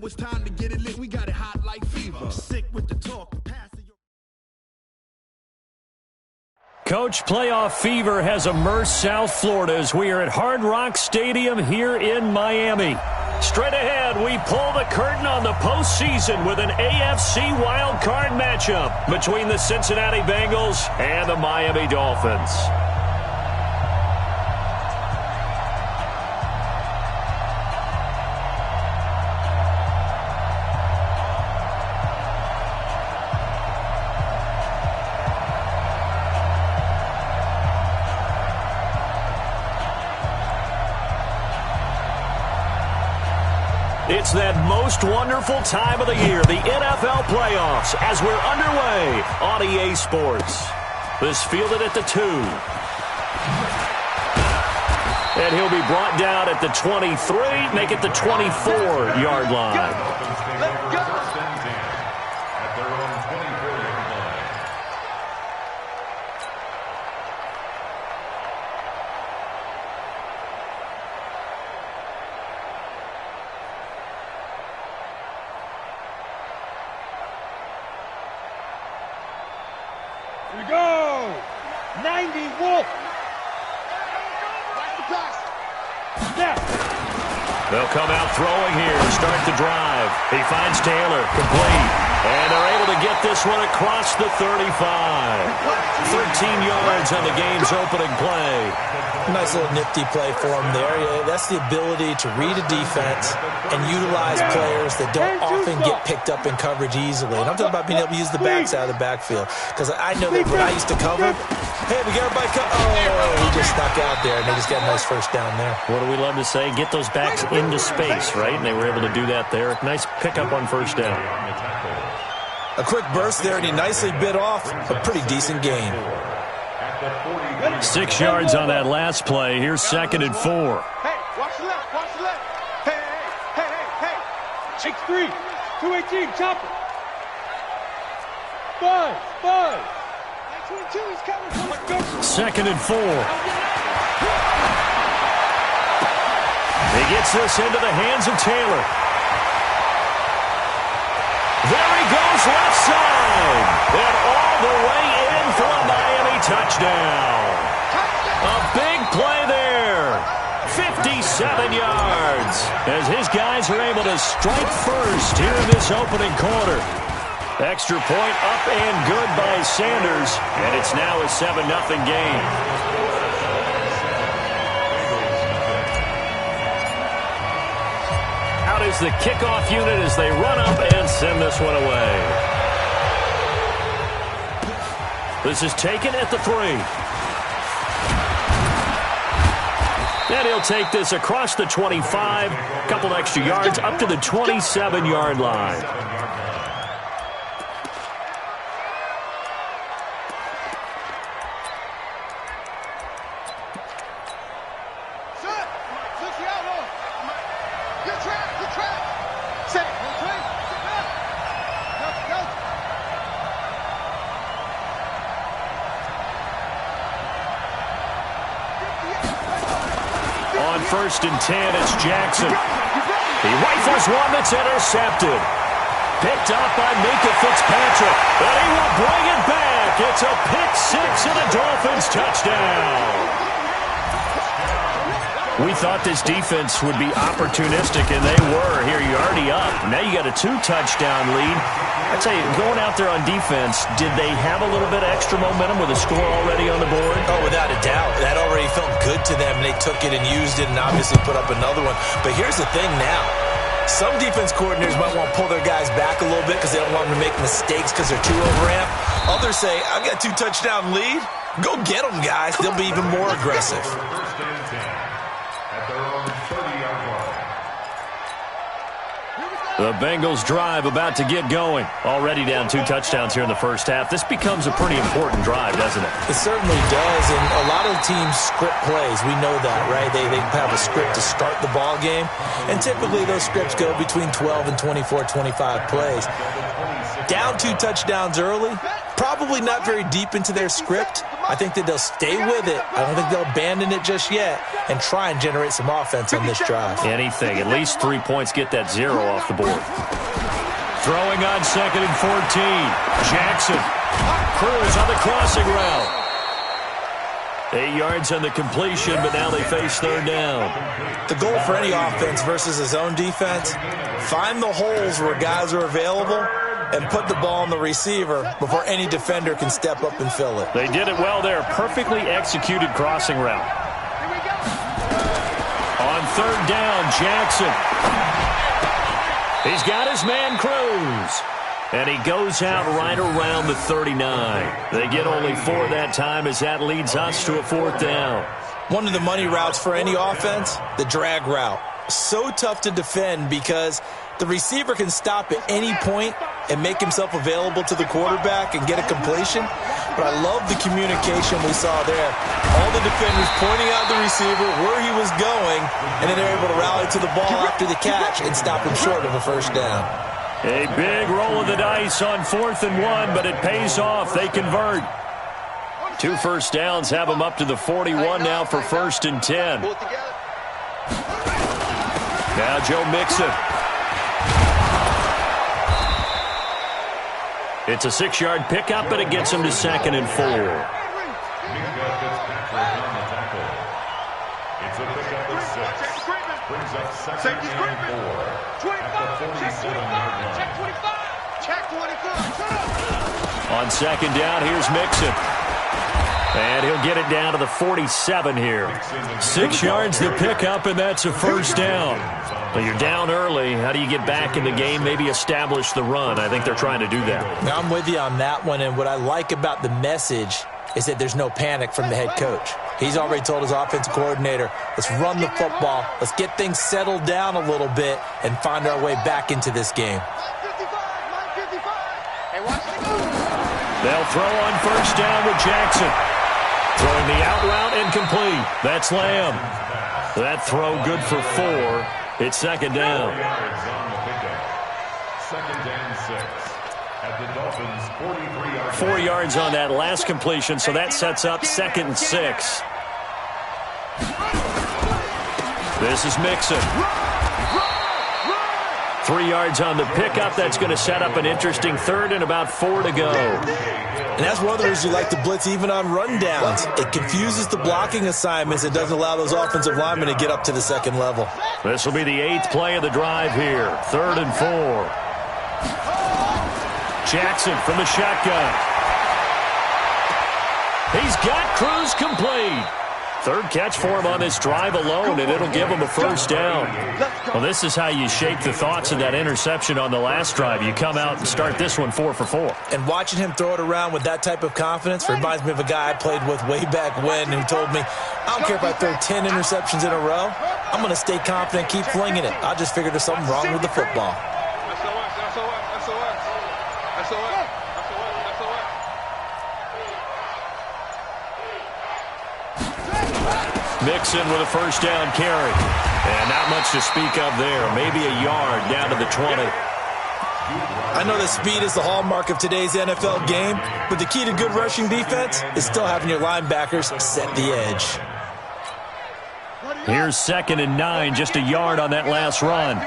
it's time to get it lit. We got it hot like fever. Sick with the talk. Coach, playoff fever has immersed South Florida as we are at Hard Rock Stadium here in Miami. Straight ahead, we pull the curtain on the postseason with an AFC wildcard matchup between the Cincinnati Bengals and the Miami Dolphins. It's that most wonderful time of the year, the NFL playoffs, as we're underway on EA Sports. This fielded at the 2. And he'll be brought down at the 23, make it the 24-yard line. Let's go. Here we go! 90, Wolf! Snap! They'll come out throwing here to start the drive. He finds Taylor, complete. And they're able to get this one across the 35. 13 yards on the game's opening play. Nice little nifty play for him there. Yeah, that's the ability to read a defense and utilize players that don't often get picked up in coverage easily. And I'm talking about being able to use the backs out of the backfield. Because I know that when I used to cover, hey, we got everybody he just stuck out there, and they just got a nice first down there. What do we love to say? Get those backs into space, right? And they were able to do that there. Nice pickup on first down. A quick burst there, and he nicely bit off a pretty decent gain. 6 yards on that last play. Here's 2nd and 4. Hey, watch the left, watch the left. Hey. 6-3, 218, chopper. 5. 22, he's coming. 2nd and 4. He gets this into the hands of Taylor. There he goes, left side. And all the way in for a Miami touchdown. A big play there. 57 yards. As his guys are able to strike first here in this opening quarter. Extra point up and good by Sanders. And it's now a 7-0 game. Out is the kickoff unit as they run up and send this one away. This is taken at the 3. And he'll take this across the 25, a couple extra yards up to the 27-yard line. On 1st and 10, it's Jackson. He rifles one that's intercepted. Picked up by Minka Fitzpatrick. And he will bring it back. It's a pick 6 and a Dolphins touchdown. We thought this defense would be opportunistic, and they were. Here, you're already up. Now you got a 2-touchdown lead. I tell you, going out there on defense, did they have a little bit of extra momentum with a score already on the board? Oh, without a doubt. That already felt good to them. They took it and used it and obviously put up another one. But here's the thing now. Some defense coordinators might want to pull their guys back a little bit because they don't want them to make mistakes because they're too overamped. Others say, I've got a 2-touchdown lead. Go get them, guys. They'll be even more aggressive. The Bengals drive about to get going. Already down 2 touchdowns here in the first half. This becomes a pretty important drive, doesn't it? It certainly does, and a lot of teams script plays. We know that, right? They have a script to start the ball game, and typically those scripts go between 12 and 24, 25 plays. Down 2 touchdowns early, probably not very deep into their script. I think that they'll stay with it. I don't think they'll abandon it just yet and try and generate some offense on this drive. Anything. At least 3 points, get that 0 off the board. Throwing on 2nd and 14. Jackson. Cruz on the crossing route. 8 yards on the completion, but now they face 3rd down. The goal for any offense versus his own defense, find the holes where guys are available and put the ball on the receiver before any defender can step up and fill it. They did it well there. Perfectly executed crossing route. On 3rd down, Jackson. He's got his man Cruz. And he goes out right around the 39. They get only 4 that time as that leads us to a 4th down. One of the money routes for any offense, the drag route. So tough to defend because the receiver can stop at any point and make himself available to the quarterback and get a completion. But I love the communication we saw there. All the defenders pointing out the receiver, where he was going, and then they're able to rally to the ball after the catch and stop him short of a 1st down. A big roll of the dice on 4th and 1, but it pays off. They convert. 2 first downs have them up to the 41 now for 1st and 10. Now Joe Mixon. It's a 6-yard pickup, but it gets him to 2nd and 4. It's a pickup of 6. Brings up 2nd and 4. 25. Check 25. Check 25. Check 25. On 2nd down, here's Mixon. And he'll get it down to the 47 here. 6 yards to pick up, and that's a 1st down. Well, you're down early. How do you get back in the game, maybe establish the run? I think they're trying to do that. Now, I'm with you on that one, and what I like about the message is that there's no panic from the head coach. He's already told his offensive coordinator, let's run the football, let's get things settled down a little bit and find our way back into this game. They'll throw on 1st down with Jackson. Throwing the out route incomplete. That's Lamb. That throw good for 4. It's 2nd down. 2nd and 6. At the Dolphins' 43-yard 4 yards on that last completion, so that sets up 2nd and 6. This is Mixon. 3 yards on the pickup. That's going to set up an interesting 3rd and about 4 to go. And that's one of the reasons you like to blitz even on rundowns. It confuses the blocking assignments. It doesn't allow those offensive linemen to get up to the 2nd level. This will be the 8th play of the drive here. 3rd and 4. Jackson from the shotgun. He's got Cruz complete. 3rd catch for him on this drive alone, and it'll give him a 1st down. Well, this is how you shape the thoughts of that interception on the last drive. You come out and start this one 4 for 4. And watching him throw it around with that type of confidence reminds me of a guy I played with way back when who told me, I don't care if I throw 10 interceptions in a row. I'm going to stay confident, keep flinging it. I just figured there's something wrong with the football. Mixon with a 1st down carry. And not much to speak of there. Maybe a yard down to the 20. I know that speed is the hallmark of today's NFL game, but the key to good rushing defense is still having your linebackers set the edge. Here's 2nd and 9, just a yard on that last run.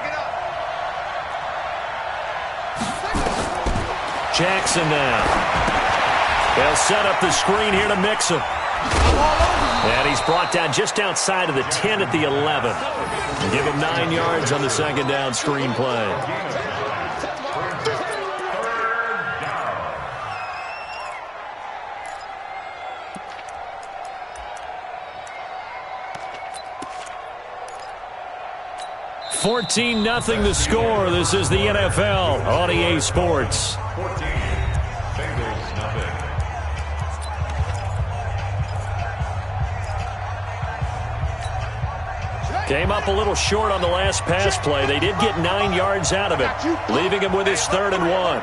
Jackson now. They'll set up the screen here to Mixon. And he's brought down just outside of the 10 at the 11. Give him 9 yards on the 2nd down screen play. $14-0 the score. This is the NFL on EA Sports. 14. Bengals nothing. Came up a little short on the last pass play. They did get 9 yards out of it, leaving him with his 3rd and 1.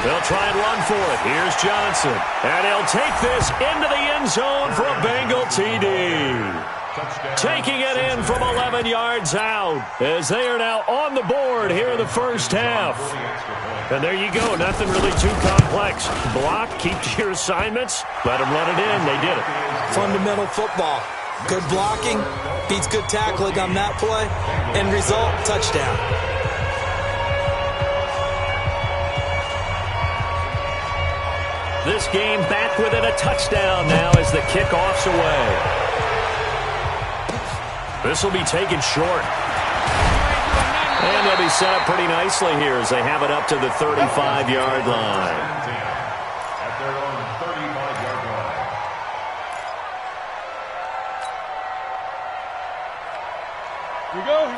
They'll try and run for it. Here's Johnson. And he'll take this into the end zone for a Bengal TD. Taking it in from 11 yards out as they are now on the board here in the first half. And there you go. Nothing really too complex. Block, keep to your assignments, let them run it in. They did it. Fundamental football. Good blocking beats good tackling on that play. End result, touchdown. This game back within a touchdown now as the kickoff's away. This will be taken short. And they'll be set up pretty nicely here as they have it up to the 35-yard line. At their own 35-yard line.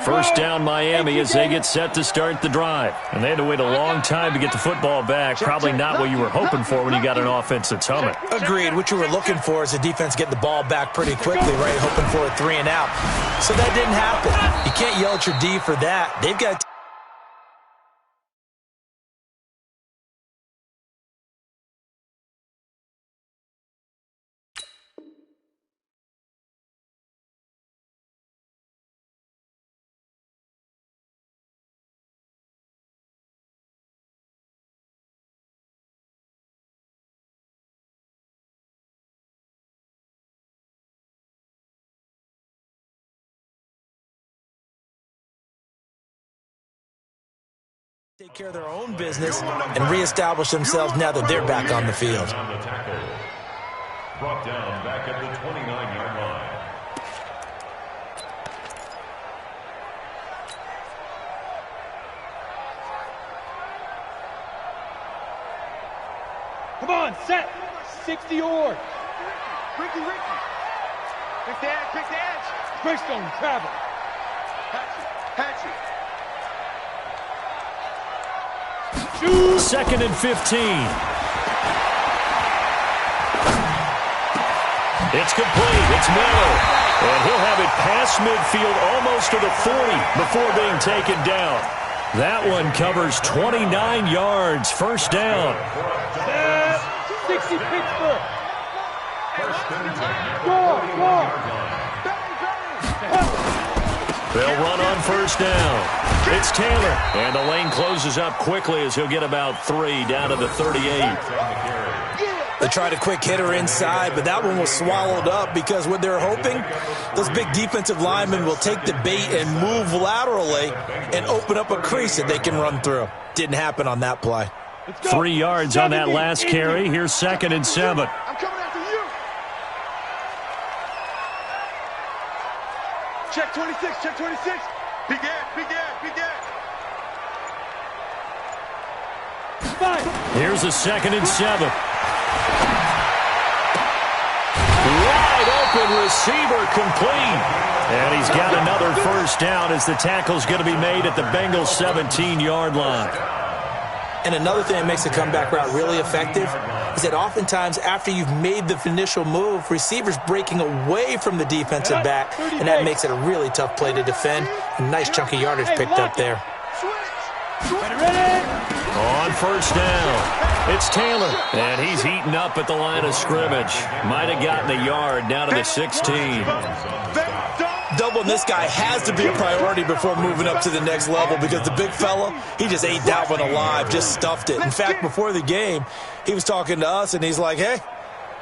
First down Miami as they get set to start the drive. And they had to wait a long time to get the football back. Probably not what you were hoping for when you got an offense that's humming. Agreed. What you were looking for is the defense getting the ball back pretty quickly, right? Hoping for a 3 and out. So that didn't happen. You can't yell at your D for that. They've got take care of their own business and reestablish themselves now that they're back on the field. Brought down back at the 29-yard line. Come on, set. 60 or. Ricky. Pick the edge. Greystone, travel. Hatchet. Shoot. 2nd and 15. It's complete. It's Miller. And he'll have it past midfield almost to the 40 before being taken down. That one covers 29 yards. First down. 60 Pittsburgh. They'll run on first down. It's Taylor. And the lane closes up quickly as he'll get about 3 down to the 38. They tried a quick hitter inside, but that one was swallowed up because what they're hoping, those big defensive linemen will take the bait and move laterally and open up a crease that they can run through. Didn't happen on that play. 3 yards on that last carry. Here's 2nd and 7. I'm coming after you. Check 26. Big Ed. Here's a 2nd and 7. Wide open receiver complete. And he's got another first down as the tackle's going to be made at the Bengals 17-yard line. And another thing that makes the comeback route really effective is that oftentimes after you've made the initial move, receivers breaking away from the defensive back, and that makes it a really tough play to defend. A nice chunk of yardage picked up there. On first down, it's Taylor, and he's heating up at the line of scrimmage. Might have gotten a yard down to the 16. Doubling this guy has to be a priority before moving up to the next level because the big fella, he just ate that one alive, just stuffed it. In fact, before the game, he was talking to us, and he's like, hey,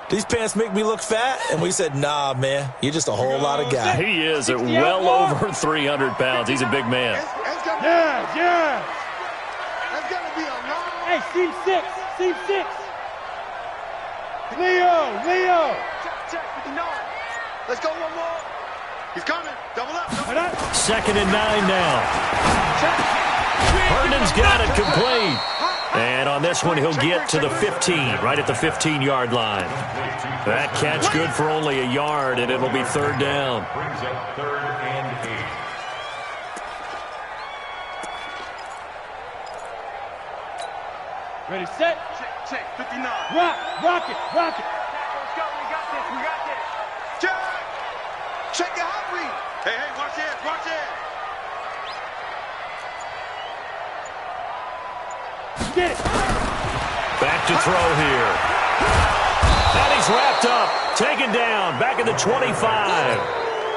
these pants make me look fat? And we said, nah, man, you're just a whole lot of guy. He is at well over 300 pounds. He's a big man. Yeah. That's got to be a long. Hey, seam 6. Leo. Check, 59. Let's go one more. He's coming. Double up. 2nd and 9 now. Herndon's got it complete. And on this one, he'll get to the 15, right at the 15-yard line. That catch good for only a yard, and it'll be 3rd down. Brings up 3rd and 8. Ready, set. Check, 59. Rock it. Let's go. We got this. Check your hot read. Hey, watch it. Get it. to throw here. And he's wrapped up, taken down, back at the 25.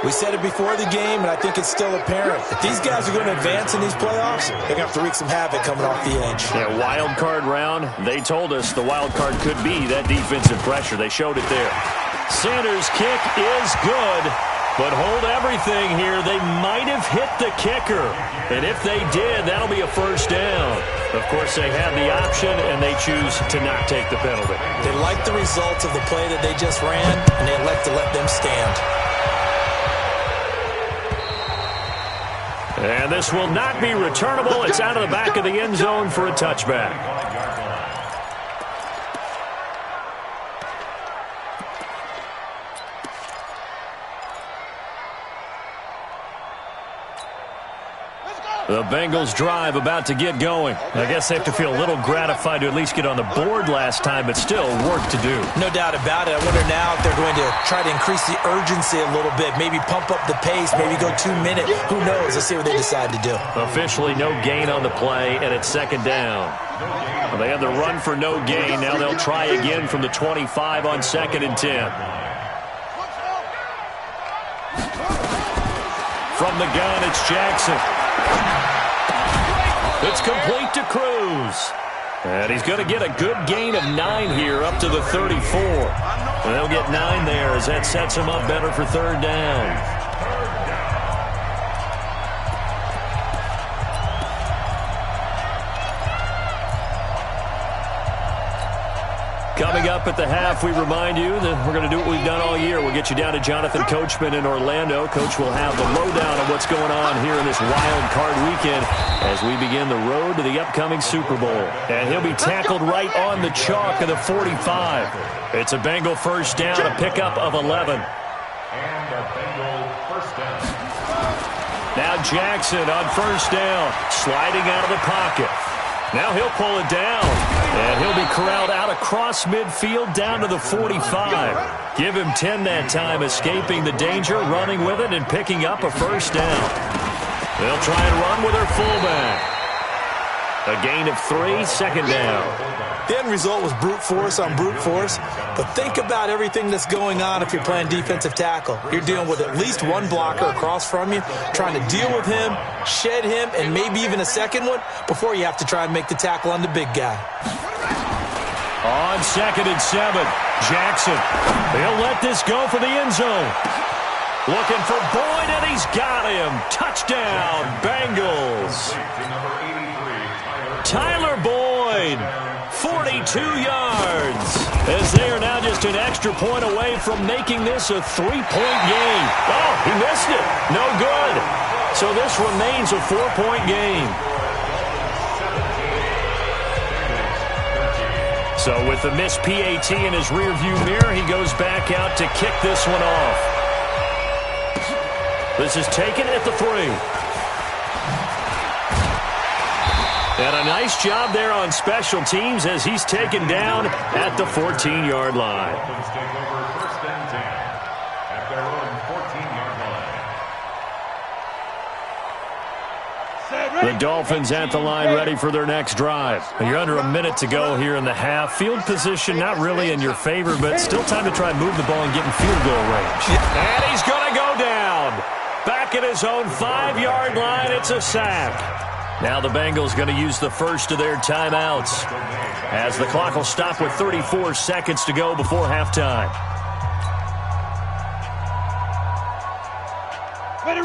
We said it before the game, and I think it's still apparent. If these guys are going to advance in these playoffs, they're going to have to wreak some havoc coming off the edge. Yeah, wild card round. They told us the wild card could be that defensive pressure. They showed it there. Sanders' kick is good, but hold everything here. They might have hit the kicker, and if they did, that'll be a first down. Of course, they have the option, and they choose to not take the penalty. They like the results of the play that they just ran, and they elect to let them stand. And this will not be returnable. It's out of the back of the end zone for a touchback. The Bengals drive about to get going. I guess they have to feel a little gratified to at least get on the board last time, but still work to do. No doubt about it. I wonder now if they're going to try to increase the urgency a little bit, maybe pump up the pace, maybe go 2 minutes. Who knows? Let's see what they decide to do. Officially no gain on the play, and it's second down. Well, they had the run for no gain. Now they'll try again from the 25 on 2nd and 10. From the gun, it's Jackson. It's complete to Cruz. And he's going to get a good gain of 9 here up to the 34. And they'll get 9 there as that sets him up better for third down. Coming up at the half, we remind you that we're going to do what we've done all year. We'll get you down to Jonathan Coachman in Orlando. Coach will have the lowdown on what's going on here in this wild card weekend as we begin the road to the upcoming Super Bowl. And he'll be tackled right on the chalk of the 45. It's a Bengal first down, a pickup of 11. And a Bengal first down. Now Jackson on first down, sliding out of the pocket. Now he'll pull it down, and he'll be corralled out across midfield down to the 45. Give him 10 that time, escaping the danger, running with it, and picking up a first down. They'll try and run with their fullback. A gain of 3, second down. The end result was brute force on brute force, but think about everything that's going on if you're playing defensive tackle. You're dealing with at least one blocker across from you, trying to deal with him, shed him, and maybe even a second one before you have to try and make the tackle on the big guy. On 2nd and 7, Jackson. He'll let this go for the end zone. Looking for Boyd, and he's got him. Touchdown, Bengals. Tyler Boyd, 42 yards, as they are now just an extra point away from making this a 3-point game. Oh, he missed it. No good. So this remains a 4-point game. So with the missed PAT in his rearview mirror, he goes back out to kick this one off. This is taken at the 3. And a nice job there on special teams as he's taken down at the 14-yard line. Take over first and 10 at their own 14-yard line. The Dolphins at the line ready for their next drive. You're under a minute to go here in the half. Field position not really in your favor, but still time to try and move the ball and get in field goal range. And he's going to go down. Back at his own 5-yard line, it's a sack. Now the Bengals going to use the first of their timeouts as the clock will stop with 34 seconds to go before halftime.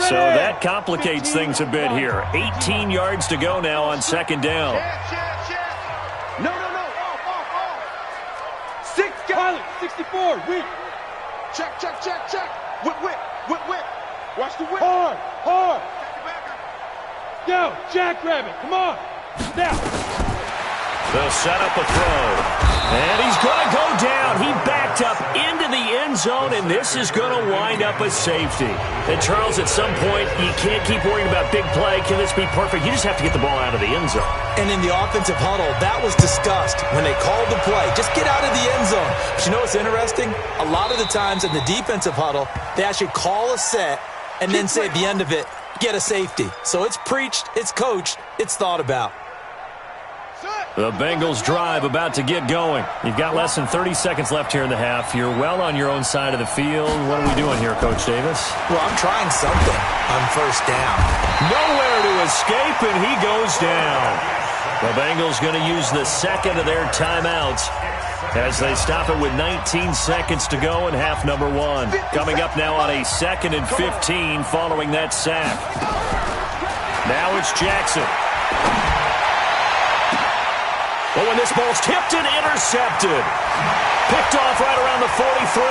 So that complicates things a bit here. 18 yards to go now on second down. No. Off. 6, Pilot, 64, whip. Check. Whip. Watch the whip. Hard. Go, Jackrabbit, come on. Now. They'll set up a throw. And he's going to go down. He backed up into the end zone, and this is going to wind up a safety. And, Charles, at some point, you can't keep worrying about big play. Can this be perfect? You just have to get the ball out of the end zone. And in the offensive huddle, that was discussed when they called the play. Just get out of the end zone. But you know what's interesting? A lot of the times in the defensive huddle, they actually call a set and then say at the end of it, get a safety. So it's preached, it's coached, it's thought about. Set. The Bengals drive about to get going. You've got less than 30 seconds left here in the half. You're well on your own side of the field. What are we doing here, Coach Davis? Well, I'm trying something on first down. Nowhere to escape, and he goes down. The Bengals going to use the second of their timeouts as they stop it with 19 seconds to go in half number one. Coming up now on a 2nd and 15 following that sack. Now it's Jackson. But when this ball's tipped and intercepted. Picked off right around the 43.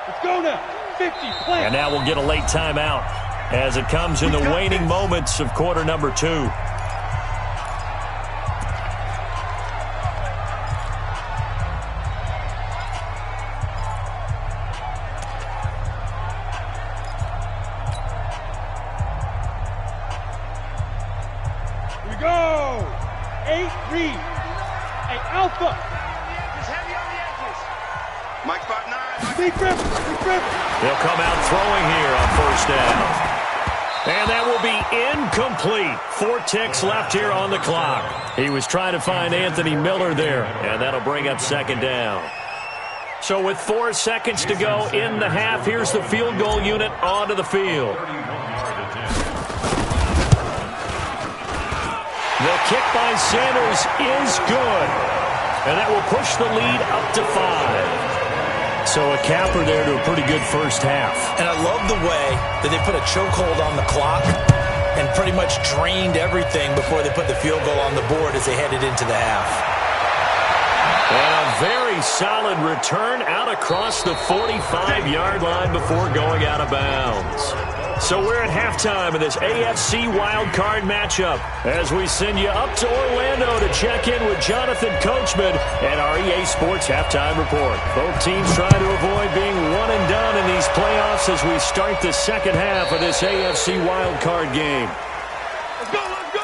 Let's go now. 50, play. And now we'll get a late timeout as it comes in the waning moments of quarter number 2. Here we go. 8-3. Hey, Alpha. Just heavy on the edges. Mike 5'9". Big Rivers. Big Rivers. They'll come out throwing here on first down. And that will be incomplete. 4 ticks left here on the clock. He was trying to find Anthony Miller there, and that'll bring up second down. So with 4 seconds to go in the half, here's the field goal unit onto the field. The kick by Sanders is good, and that will push the lead up to 5. So a capper there to a pretty good first half. And I love the way that they put a chokehold on the clock and pretty much drained everything before they put the field goal on the board as they headed into the half. And a very solid return out across the 45-yard line before going out of bounds. So we're at halftime of this AFC wildcard matchup as we send you up to Orlando to check in with Jonathan Coachman and our EA Sports Halftime Report. Both teams trying to avoid being one and done in these playoffs as we start the second half of this AFC wildcard game. Let's go, let's go.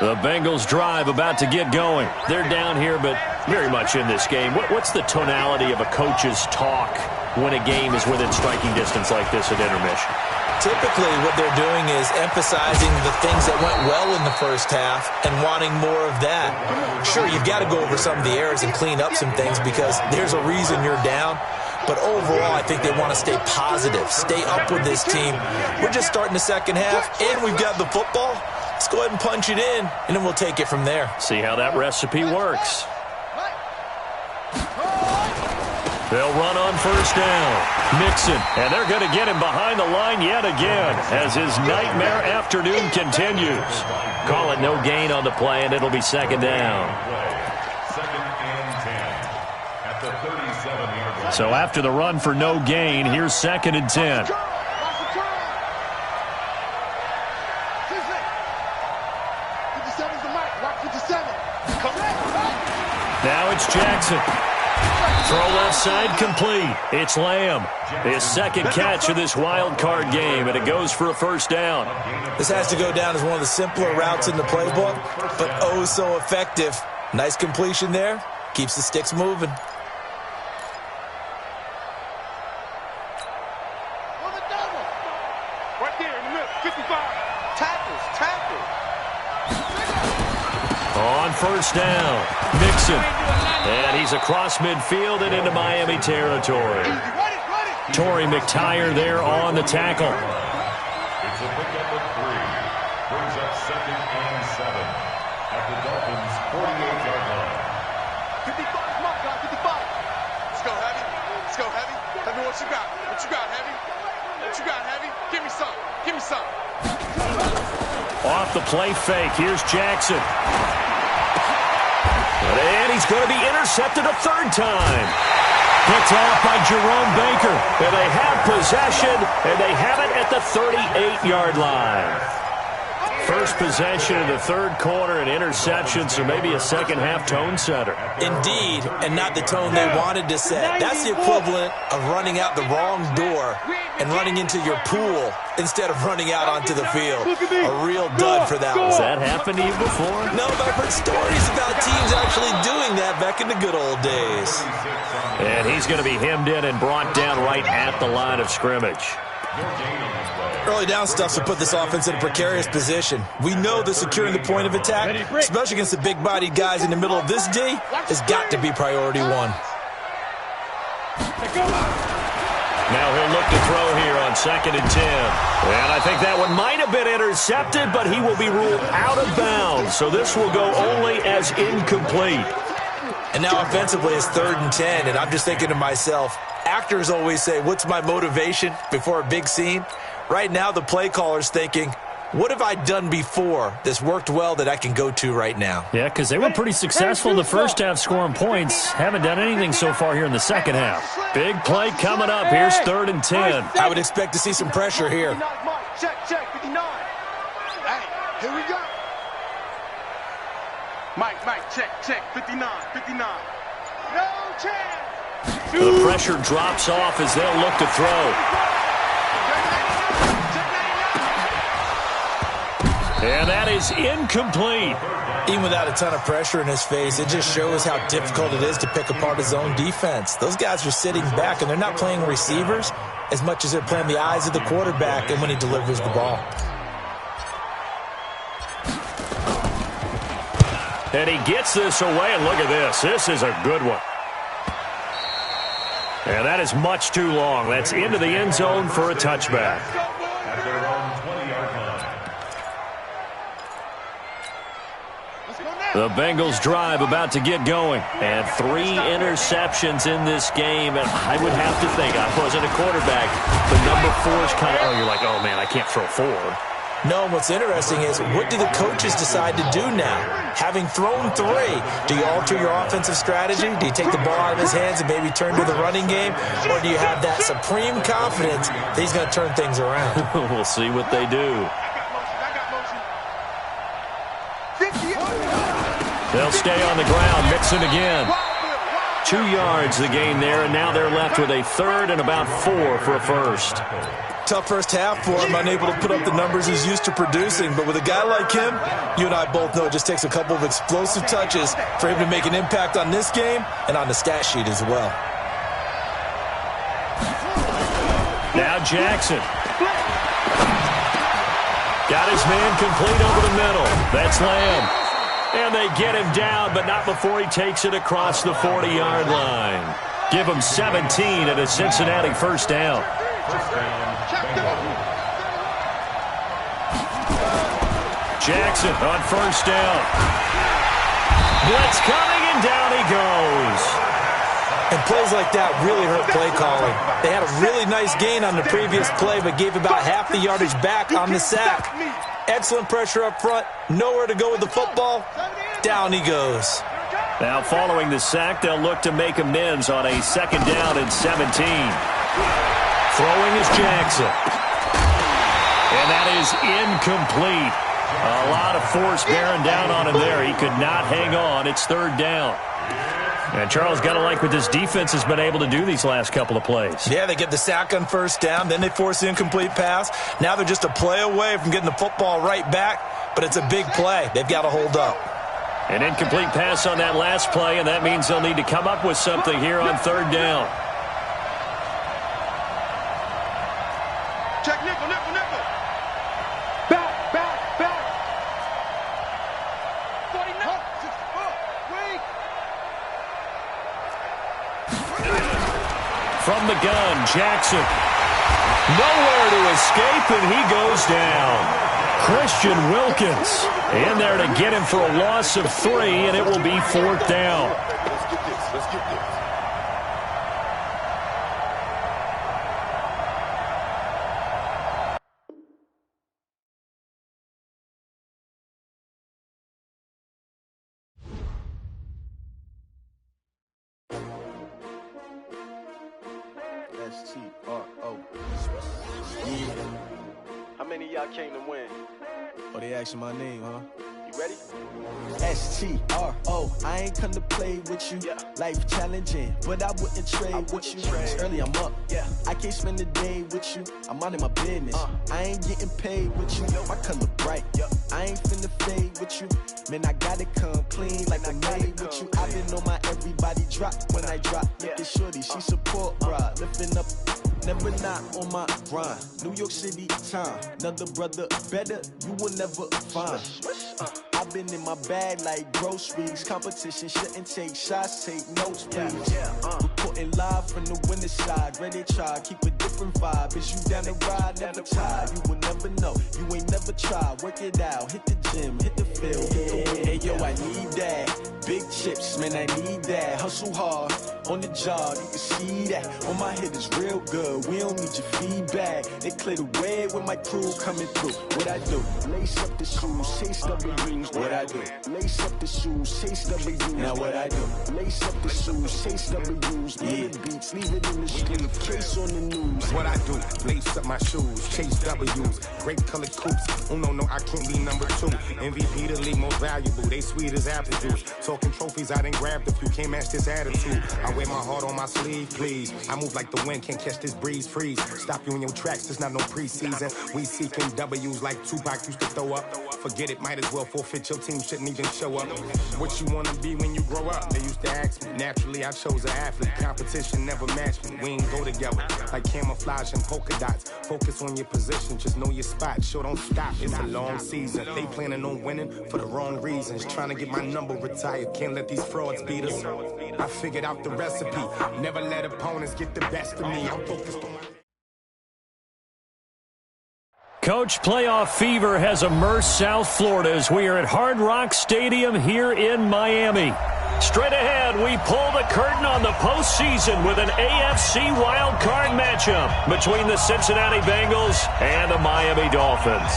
The Bengals drive about to get going. They're down here, but very much in this game. What's the tonality of a coach's talk when a game is within striking distance like this at intermission? Typically, what they're doing is emphasizing the things that went well in the first half and wanting more of that. Sure, you've got to go over some of the errors and clean up some things because there's a reason you're down. But overall, I think they want to stay positive, stay up with this team. We're just starting the second half, and we've got the football. Let's go ahead and punch it in, and then we'll take it from there. See how that recipe works. They'll run on first down. Mixon, and they're going to get him behind the line yet again as his nightmare afternoon continues. Call it no gain on the play, and it'll be second down. Second and 10 at the 37-yard line. So after the run for no gain, here's 2nd and 10. Now it's Jackson. Throw left side complete. It's Lamb. His second catch of this wild card game, and it goes for a first down. This has to go down as one of the simpler routes in the playbook, but oh so effective. Nice completion there. Keeps the sticks moving. Right there in the middle, 55. Tackles. On first down, Mixon. And he's across midfield and into Miami territory. Torrey McTyer there on the tackle. It's a pickup of 3. Brings up 2nd and 7 at the Dolphins' 48-yard line. 55, come on, guys, 55. Let's go, Heavy. Let's go, Heavy. Tell me what you got. What you got, Heavy? What you got, Heavy? Give me some. Give me some. Off the play fake, here's Jackson. And he's going to be intercepted a third time. Picked off by Jerome Baker. And they have possession, and they have it at the 38-yard line. First possession in the third quarter, an interception, so maybe a second-half tone setter. Indeed, and not the tone they wanted to set. That's the equivalent of running out the wrong door and running into your pool instead of running out onto the field. A real dud for that one. Has that happened to you before? No, but I've heard stories about teams actually doing that back in the good old days. And he's going to be hemmed in and brought down right at the line of scrimmage. Early down stuff to put this offense in a precarious position. We know that securing the point of attack, especially against the big-bodied guys in the middle of this D, has got to be priority one. Now he'll look to throw here on 2nd and 10. And I think that one might have been intercepted, but he will be ruled out of bounds. So this will go only as incomplete. And now offensively it's 3rd and 10, and I'm just thinking to myself, actors always say, what's my motivation before a big scene? Right now the play caller's thinking, what have I done before that's worked well that I can go to right now? Yeah, because they were pretty successful in the first half scoring points. Haven't done anything so far here in the second half. Big play coming up. Here's 3rd and 10. I would expect to see some pressure here. Check, 59. Hey, here we go. Mike, check, 59. No chance. The pressure drops off as they'll look to throw. And that is incomplete. Even without a ton of pressure in his face, it just shows how difficult it is to pick apart his own defense. Those guys are sitting back, and they're not playing receivers as much as they're playing the eyes of the quarterback and when he delivers the ball. And he gets this away, and look at this. This is a good one. And that is much too long. That's into the end zone for a touchback. The Bengals drive about to get going. And 3 interceptions in this game. And I would have to think, I wasn't a quarterback, but number 4 is kind of, you're like, oh, man, I can't throw 4. No, what's interesting is, what do the coaches decide to do now? Having thrown 3, do you alter your offensive strategy? Do you take the ball out of his hands and maybe turn to the running game? Or do you have that supreme confidence that he's going to turn things around? We'll see what they do. They'll stay on the ground, mixing again. 2 yards the gain there, and now they're left with a 3rd and about 4 for a first. Tough first half for him, unable to put up the numbers he's used to producing. But with a guy like him, you and I both know it just takes a couple of explosive touches for him to make an impact on this game and on the stat sheet as well. Now Jackson. Got his man complete over the middle. That's Lamb. And they get him down, but not before he takes it across the 40-yard line. Give him 17 at a Cincinnati first down. Jackson on first down. Blitz coming, and down he goes. And plays like that really hurt play calling. They had a really nice gain on the previous play, but gave about half the yardage back on the sack. Excellent pressure up front. Nowhere to go with the football. Down he goes. Now following the sack, they'll look to make amends on a 2nd down and 17. Throwing is Jackson. And that is incomplete. A lot of force bearing down on him there. He could not hang on. It's 3rd down. And Charles, got to like what this defense has been able to do these last couple of plays. Yeah, they get the sack on first down, then they force the incomplete pass. Now they're just a play away from getting the football right back, but it's a big play. They've got to hold up. An incomplete pass on that last play, and that means they'll need to come up with something here on 3rd down. Check nickel. Back. 49. Wait. From the gun, Jackson. Nowhere to escape, and he goes down. Christian Wilkins in there to get him for a loss of 3, and it will be 4th down. Let's get this. y'all came to win. Oh, they asking my name, huh? You ready? S-T-R-O, I ain't come to play with you. Yeah. Life challenging, but I wouldn't trade with you. It's early, I'm up. Yeah. I can't spend the day with you. I'm minding my business. I ain't getting paid with you. My color bright. I ain't finna fade with you. Man, I gotta come clean like I'm made with you. I've been on my everybody drop when I drop. Look at shorty, she support ride. Lifting up, never not on my grind. New York City time. Another brother better, you will never find. I've been in my bag like groceries. Competition shouldn't take shots, take notes, please. Reporting live from the winning side. Ready to try, keep a different vibe. Is you down the ride, never tired. You will never know, you ain't never tried. Work it out, hit the gym, hit the field, hit the wind. Hey yo, I need that. Big chips, man, I need that. Hustle hard, on the job, you can see that. On my head is real good, we don't need your feedback. They clear the way with my crew coming through. What I do? Lace up the shoes, chase W's. What I do? Lace up the shoes, chase W's. Now what I do? Lace up the shoes, chase W's. Yeah, beats, leave it in the street, case on the news. What I do? Lace up my shoes, chase W's. Great colored coops. Oh no, I can't be number 2. MVP the league most valuable. They sweet as apple juice. Talking trophies, I done grabbed a few. Can't match this attitude. I wear my heart on my sleeve, please. I move like the wind, can't catch this breeze. Freeze. Stop you in your tracks. There's not no preseason. We seeking W's like Tupac used to throw up. Forget it, might as well forfeit. Your team shouldn't even show up. What you wanna be when you grow up? They used to ask me. Naturally, I chose an athlete. Competition never matched me. We ain't go together like camouflage and polka dots. Focus on your position, just know your spot. Sure, don't stop. It's a long season. They planning on winning for the wrong reasons. Trying to get my number retired. Can't let these frauds beat us. I figured out the recipe. Never let opponents get the best of me. I'm focused on my... Coach, playoff fever has immersed South Florida as we are at Hard Rock Stadium here in Miami. Straight ahead, we pull the curtain on the postseason with an AFC wildcard matchup between the Cincinnati Bengals and the Miami Dolphins.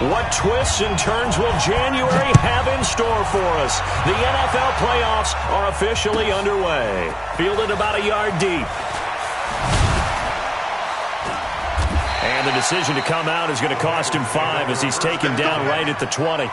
What twists and turns will January have in store for us? The NFL playoffs are officially underway. Fielded about a yard deep. And the decision to come out is going to cost him 5 as he's taken down right at the 20.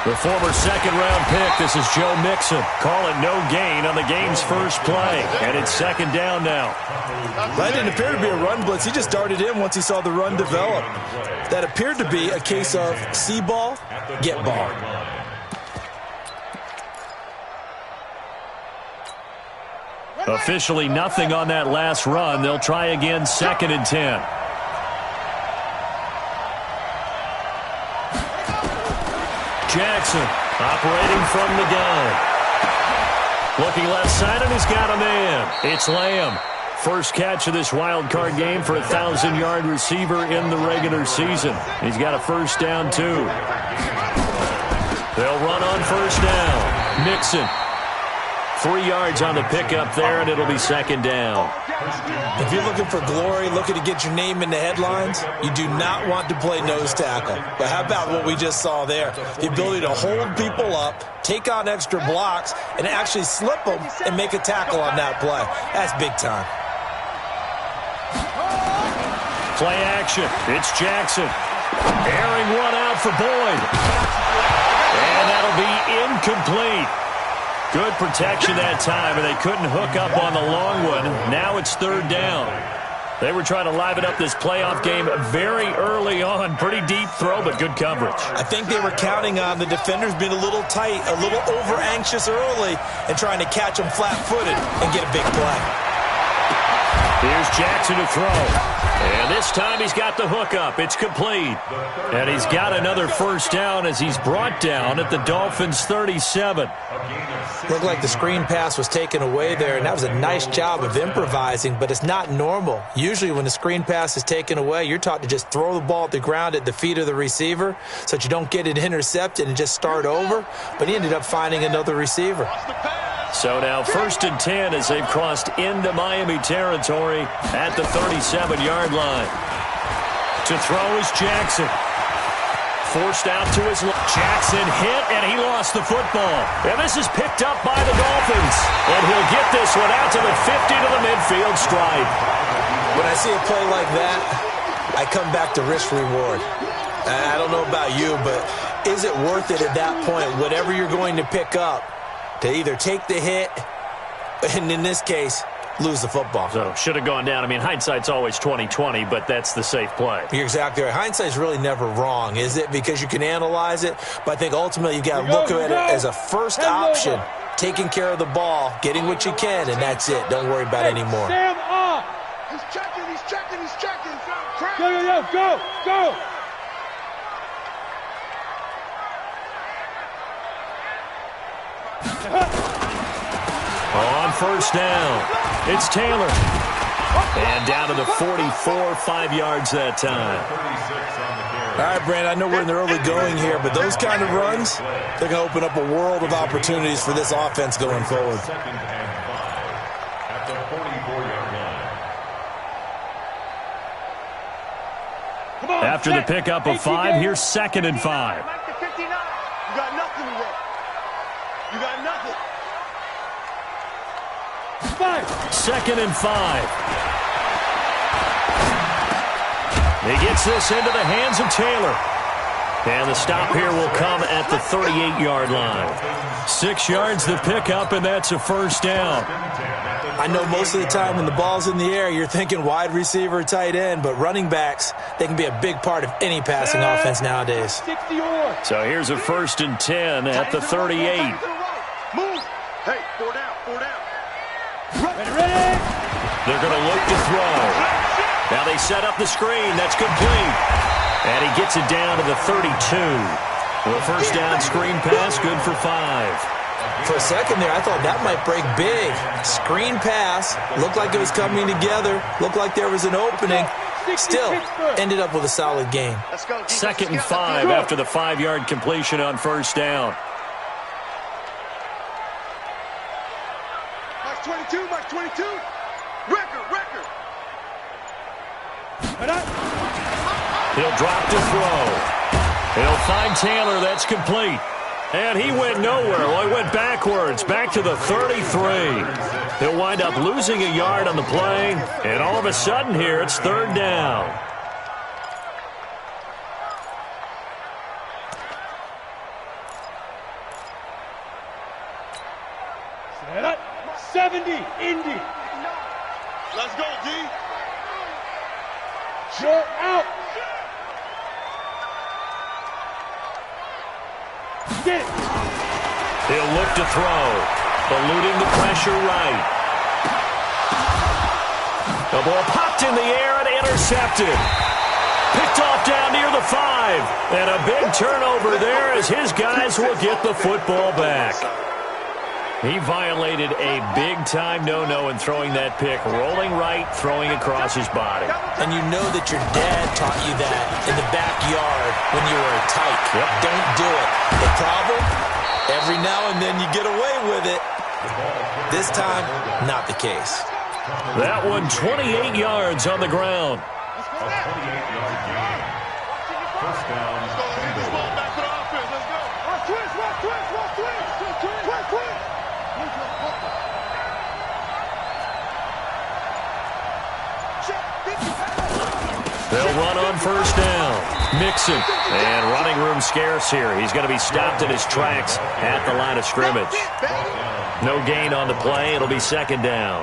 The former second-round pick, this is Joe Mixon. Call it no gain on the game's first play. And it's second down now. That didn't appear to be a run blitz. He just darted in once he saw the run develop. That appeared to be a case of see ball, get ball. Officially nothing on that last run. They'll try again, second and 10. Jackson operating from the gun. Looking left side, and he's got a man. It's Lamb. First catch of this wild card game for a 1,000-yard receiver in the regular season. He's got a first down, too. They'll run on first down. Mixon. 3 yards on the pickup there, and it'll be second down. If you're looking for glory, looking to get your name in the headlines, you do not want to play nose tackle. But how about what we just saw there? The ability to hold people up, take on extra blocks, and actually slip them and make a tackle on that play. That's big time. Play action. It's Jackson. Airing one out for Boyd. And that'll be incomplete. Good protection that time, and they couldn't hook up on the long one. Now it's third down. They were trying to liven up this playoff game very early on. Pretty deep throw, but good coverage. I think they were counting on the defenders being a little tight, a little over-anxious early, and trying to catch them flat-footed and get a big play. Here's Jackson to throw. And this time he's got the hook up. It's complete. And he's got another first down as he's brought down at the Dolphins' 37. Looked like the screen pass was taken away there, and that was a nice job of improvising, but it's not normal. Usually when the screen pass is taken away, you're taught to just throw the ball at the ground at the feet of the receiver so that you don't get it intercepted and just start over, but he ended up finding another receiver. So now 1st and 10 as they've crossed into Miami territory at the 37-yard line. To throw is Jackson. Forced out to his left. Jackson hit, and he lost the football. And this is picked up by the Dolphins. And he'll get this one out to the 50 to the midfield stripe. When I see a play like that, I come back to risk-reward. I don't know about you, but is it worth it at that point, whatever you're going to pick up, to either take the hit, and in this case, lose the football? So, should have gone down. I mean, hindsight's always 20/20, but that's the safe play. You're exactly right. Hindsight's really never wrong, is it? Because you can analyze it, but I think ultimately you've got to look at it as a first option, taking care of the ball, getting what you can, and that's it. Don't worry about it anymore. Sam up! He's checking, he's checking, he's checking. Go! On first down, it's Taylor. And down to the 44, 5 yards that time. All right, Brandon, I know we're in the early going here, but those kind of runs, they're going to open up a world of opportunities for this offense going forward. At the 44-yard line. After the pickup of 5, here's 2nd and 5. You got nothing today. You got nothing. 2nd and 5. He gets this into the hands of Taylor. And the stop here will come at the 38-yard line. 6 yards the pickup, and that's a first down. I know most of the time when the ball's in the air, you're thinking wide receiver, tight end, but running backs, they can be a big part of any passing offense nowadays. So here's a 1st and 10 at the 38. Move. Hey, 4 down. They're going to look to throw. Now they set up the screen. That's complete. And he gets it down to the 32. Well, first down screen pass, good for 5. For a second there, I thought that might break big. Screen pass, looked like it was coming together, looked like there was an opening. Still, ended up with a solid game. 2nd and 5 after the 5-yard completion on first down. Max 22. Record. He'll drop to throw. He'll find Taylor. That's complete. And he went nowhere. Well, he went backwards, back to the 33. He'll wind up losing a yard on the play. And all of a sudden here, it's 3rd down. Set up. 70, Indy. Let's go, D. Short out. Get it. He'll look to throw. Eluding the pressure right. The ball popped in the air and intercepted. Picked off down near the 5. And a big turnover there as his guys will get the football back. He violated a big-time no-no in throwing that pick. Rolling right, throwing across his body. And you know that your dad taught you that in the backyard when you were a tyke. Yep. Don't do it. The problem? Every now and then you get away with it. This time, not the case. That one 28 yards on the ground. First down. This ball back to the offense. Let's go. Twist. They'll run on first down. Mixon. And running room scarce here. He's going to be stopped in his tracks at the line of scrimmage. No gain on the play. It'll be 2nd down.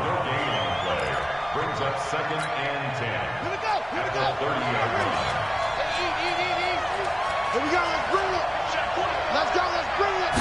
Brings up 2nd and 10. Here we go. At the 30-yard line. Here we go. Let's bring it. Let's go. Let's bring it.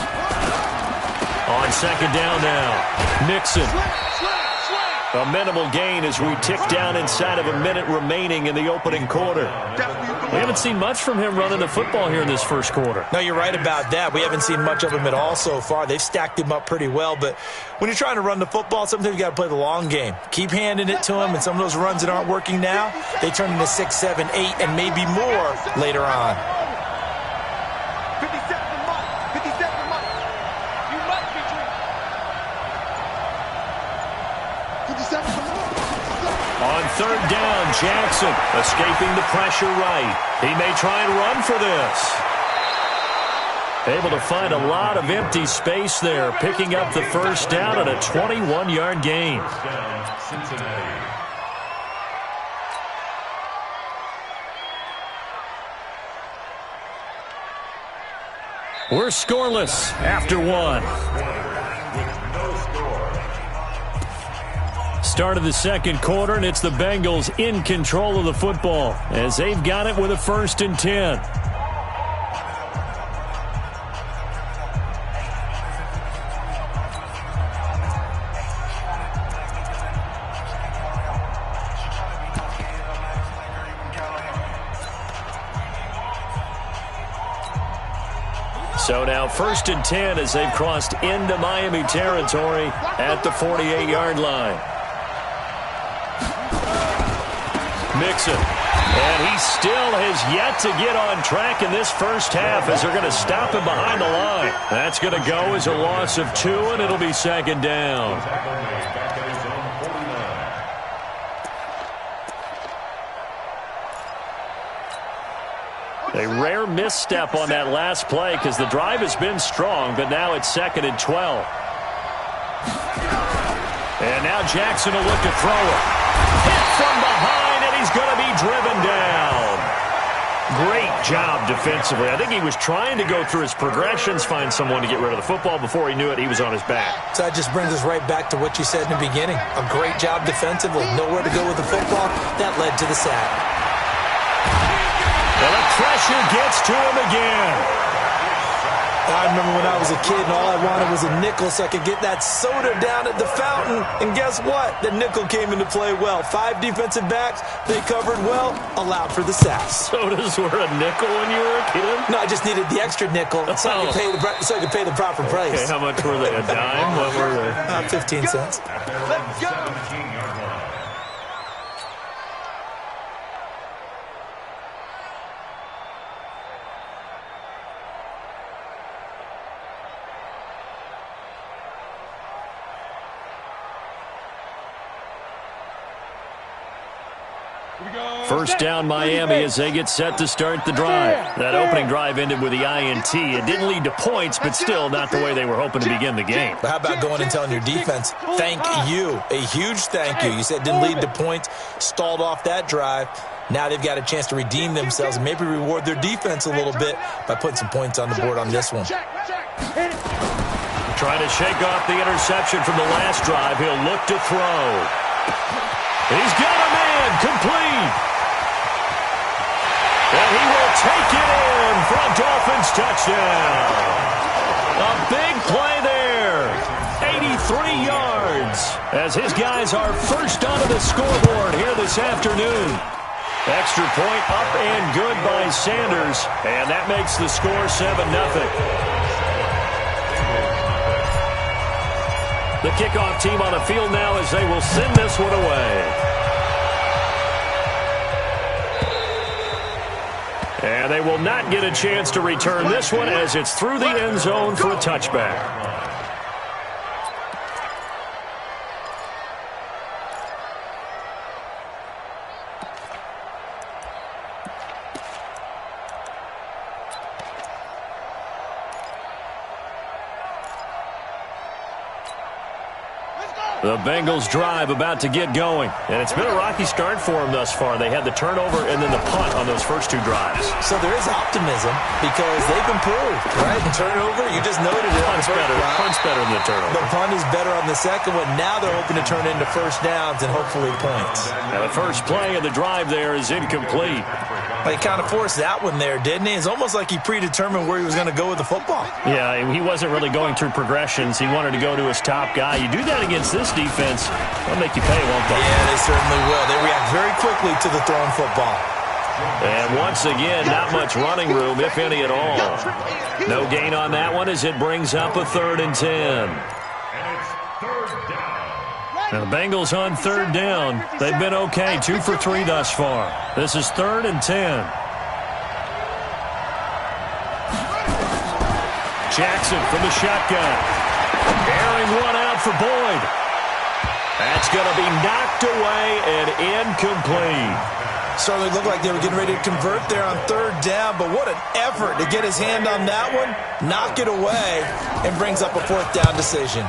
On 2nd down now. Mixon. Slant. A minimal gain as we tick down inside of a minute remaining in the opening quarter. We haven't seen much from him running the football here in this first quarter. No, you're right about that. We haven't seen much of him at all so far. They've stacked him up pretty well, but when you're trying to run the football, sometimes you got to play the long game. Keep handing it to him, and some of those runs that aren't working now, they turn into 6, 7, 8, and maybe more later on. 57 months. 57 months. You must be dreaming. 57 months. On third down, Jackson escaping the pressure right. He may try and run for this. Able to find a lot of empty space there, picking up the first down and a 21-yard gain. We're scoreless after one. Start of the second quarter, and it's the Bengals in control of the football as they've got it with a 1st and 10. So now 1st and 10 as they've crossed into Miami territory at the 48-yard line. Mixon. And he still has yet to get on track in this first half as they're going to stop him behind the line. That's going to go as a loss of 2, and it'll be 2nd down. A rare misstep on that last play because the drive has been strong, but now it's 2nd and 12. And now Jackson will look to throw it. Hit from behind, and he's going to be driven down. Great job defensively. I think he was trying to go through his progressions, find someone to get rid of the football. Before he knew it, he was on his back. So that just brings us right back to what you said in the beginning. A great job defensively. Nowhere to go with the football. That led to the sack. Well, the pressure gets to him again. I remember when I was a kid and all I wanted was a nickel so I could get that soda down at the fountain. And guess what? The nickel came into play well. 5 defensive backs, they covered well, allowed for the sack. Sodas were a nickel when you were a kid? No, I just needed the extra nickel so I could pay the proper price. Okay, how much were they? A dime? What were they? 15 cents. Let's go. First down Miami as they get set to start the drive. That opening drive ended with the INT. It didn't lead to points, but still not the way they were hoping to begin the game. But how about going and telling your defense, thank you, a huge thank you. You said it didn't lead to points, stalled off that drive. Now they've got a chance to redeem themselves and maybe reward their defense a little bit by putting some points on the board on this one. Trying to shake off the interception from the last drive. He'll look to throw. He's got a man complete. And he will take it in for a Dolphins touchdown. A big play there. 83 yards as his guys are first onto the scoreboard here this afternoon. Extra point up and good by Sanders. And that makes the score 7-0. The kickoff team on the field now as they will send this one away. And they will not get a chance to return this one as it's through the end zone for a touchback. The Bengals drive about to get going. And it's been a rocky start for them thus far. They had the turnover and then the punt on those first 2 drives. So there is optimism because they've improved, right? The turnover, you just noted it. Punt's better than the turnover. The punt is better on the second one. Now they're hoping to turn into first downs and hopefully points. Now the first play of the drive there is incomplete. He kind of forced that one there, didn't he? It's almost like he predetermined where he was going to go with the football. Yeah, he wasn't really going through progressions. He wanted to go to his top guy. You do that against this defense, they'll make you pay, won't they? Yeah, they certainly will. They react very quickly to the thrown football. And once again, not much running room, if any at all. No gain on that one as it brings up a 3rd and 10. Now the Bengals on 3rd down. They've been okay, 2 for 3 thus far. This is 3rd and 10. Jackson from the shotgun. Airing one out for Boyd. That's going to be knocked away and incomplete. Certainly looked like they were getting ready to convert there on 3rd down, but what an effort to get his hand on that one, knock it away, and brings up a 4th down decision.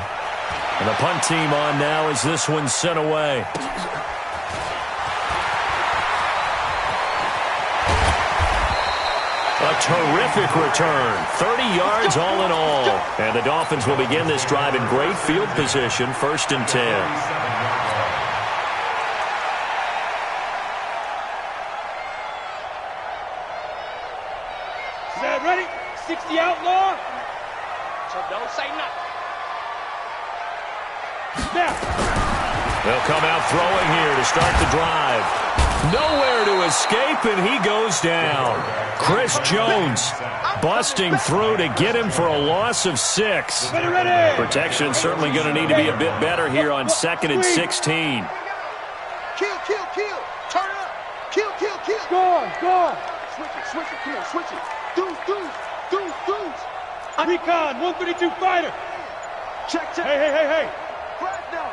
And the punt team on now as this one's sent away. A terrific return. 30 yards all in all. And the Dolphins will begin this drive in great field position, 1st and 10. Ready? 60 outlaw. So don't say nothing. Now. They'll come out throwing here to start the drive. Nowhere to escape, and he goes down. Chris Jones busting through to get him for a loss of 6. Protection certainly going to need to be a bit better here on 2nd and 16. Kill. Turn it up. Kill. Gone. Switch it. Come on, switch it. Dudes. Recon, 132 fighter. Check. Hey. Fresno.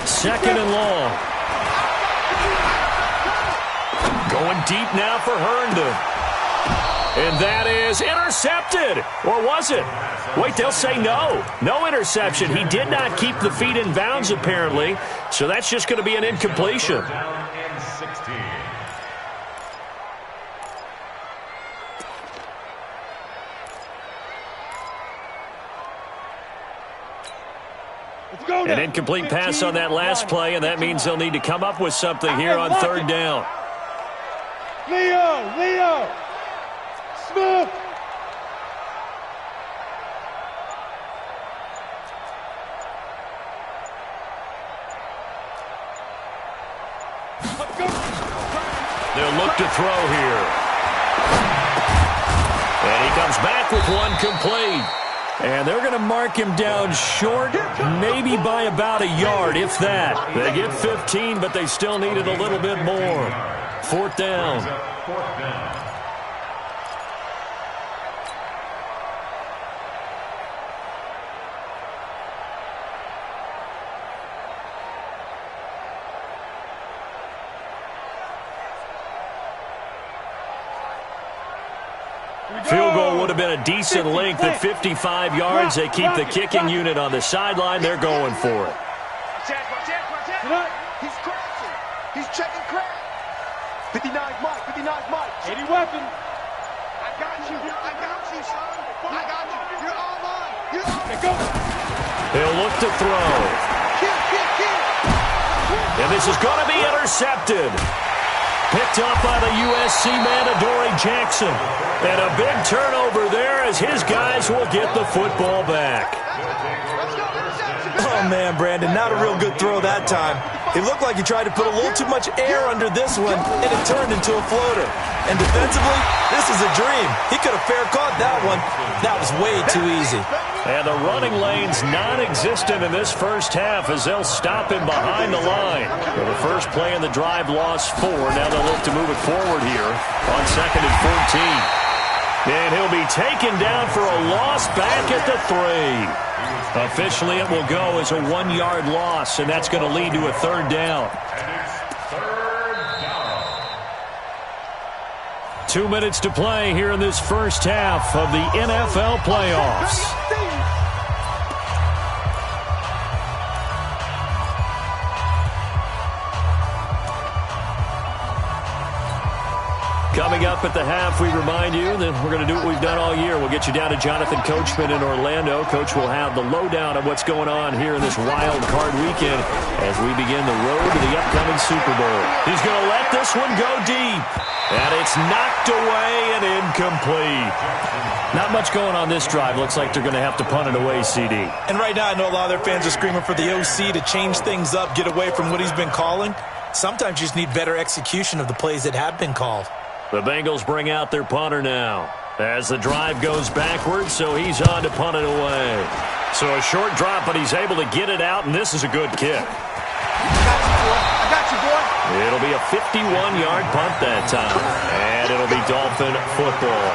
2nd and long. Going deep now for Herndon. And that is intercepted. Or was it? Wait, they'll say no. No interception. He did not keep the feet in bounds, apparently. So that's just going to be an incompletion. An incomplete pass on that last play, and that means they'll need to come up with something here on 3rd down. Leo. Smith. They'll look to throw here. And he comes back with one complete. And they're going to mark him down short, maybe by about a yard, if that. They get 15, but they still needed a little bit more. 4th down. Field goal would have been a decent length at 55 yards. They keep the kicking unit on the sideline. They're going for it. He's crashing. He's checking crack. 59's Mike. 80 weapon. I got you, son. I got you. You're all mine. Go. They'll look to throw. Kill. And this is going to be intercepted. Picked up by the USC man, Adoree Jackson. And a big turnover there as his guys will get the football back. Oh, man, Brandon, not a real good throw that time. It looked like he tried to put a little too much air under this one, and it turned into a floater. And defensively, this is a dream. He could have fair caught that one. That was way too easy. And the running lane's non-existent in this first half as they'll stop him behind the line. Well, the first play in the drive lost 4. Now they'll look to move it forward here on 2nd and 14. And he'll be taken down for a loss back at the 3. Officially, it will go as a 1-yard loss, and that's going to lead to a 3rd down. 2 minutes to play here in this first half of the NFL playoffs. Coming up at the half, we remind you that we're going to do what we've done all year. We'll get you down to Jonathan Coachman in Orlando. Coach will have the lowdown of what's going on here in this wild card weekend as we begin the road to the upcoming Super Bowl. He's going to let this one go deep. And it's knocked away and incomplete. Not much going on this drive. Looks like they're going to have to punt it away, CD. And right now I know a lot of their fans are screaming for the OC to change things up, get away from what he's been calling. Sometimes you just need better execution of the plays that have been called. The Bengals bring out their punter now as the drive goes backwards, so he's on to punt it away. So a short drop, but he's able to get it out, and this is a good kick. I got you, boy. It'll be a 51-yard punt that time, and it'll be Dolphin football.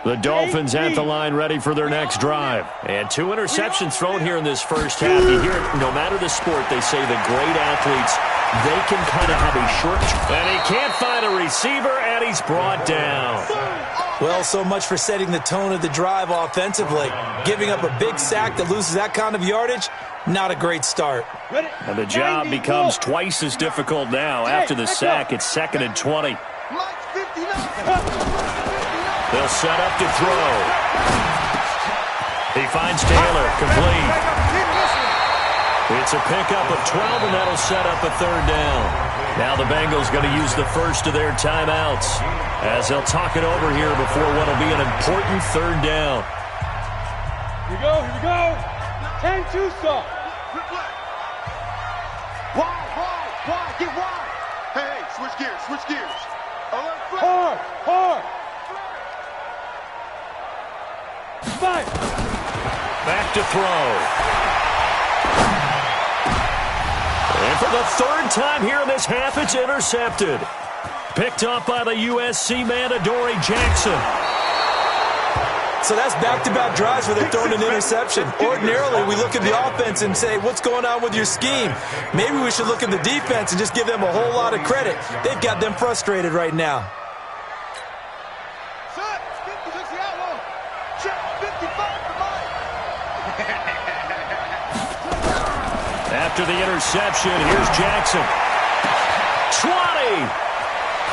The Dolphins at the line ready for their next drive. And 2 interceptions thrown here in this first half. You hear it, no matter the sport, they say the great athletes, they can kind of have a short... And he can't find a receiver, and he's brought down. Well, so much for setting the tone of the drive offensively. Giving up a big sack that loses that kind of yardage, not a great start. And the job becomes twice as difficult now. After the sack, it's 2nd and 20. They'll set up to throw. He finds Taylor, complete. It's a pickup of 12, and that'll set up a 3rd down. Now the Bengals going to use the first of their timeouts as they'll talk it over here before what will be an important 3rd down. Here we go. 10-2 stop. Wide, get wide. Hey, switch gears. Hard. Five. Back to throw. And for the 3rd time here in this half, it's intercepted. Picked up by the USC man, Adoree Jackson. So that's back-to-back drives where they're throwing an interception. Ordinarily, we look at the offense and say, what's going on with your scheme? Maybe we should look at the defense and just give them a whole lot of credit. They've got them frustrated right now. After the interception, here's Jackson. 20!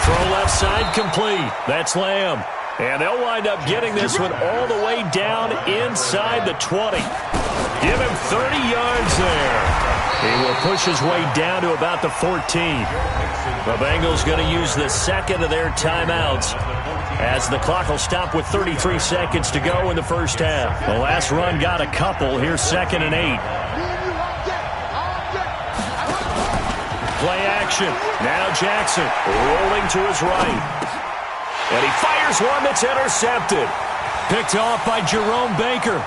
Throw left side complete. That's Lamb. And they'll wind up getting this one all the way down inside the 20. Give him 30 yards there. He will push his way down to about the 14. The Bengals going to use the 2nd of their timeouts as the clock will stop with 33 seconds to go in the first half. The last run got a couple. Here's 2nd and 8. Play action. Now Jackson rolling to his right. And he fires one that's intercepted. Picked off by Jerome Baker.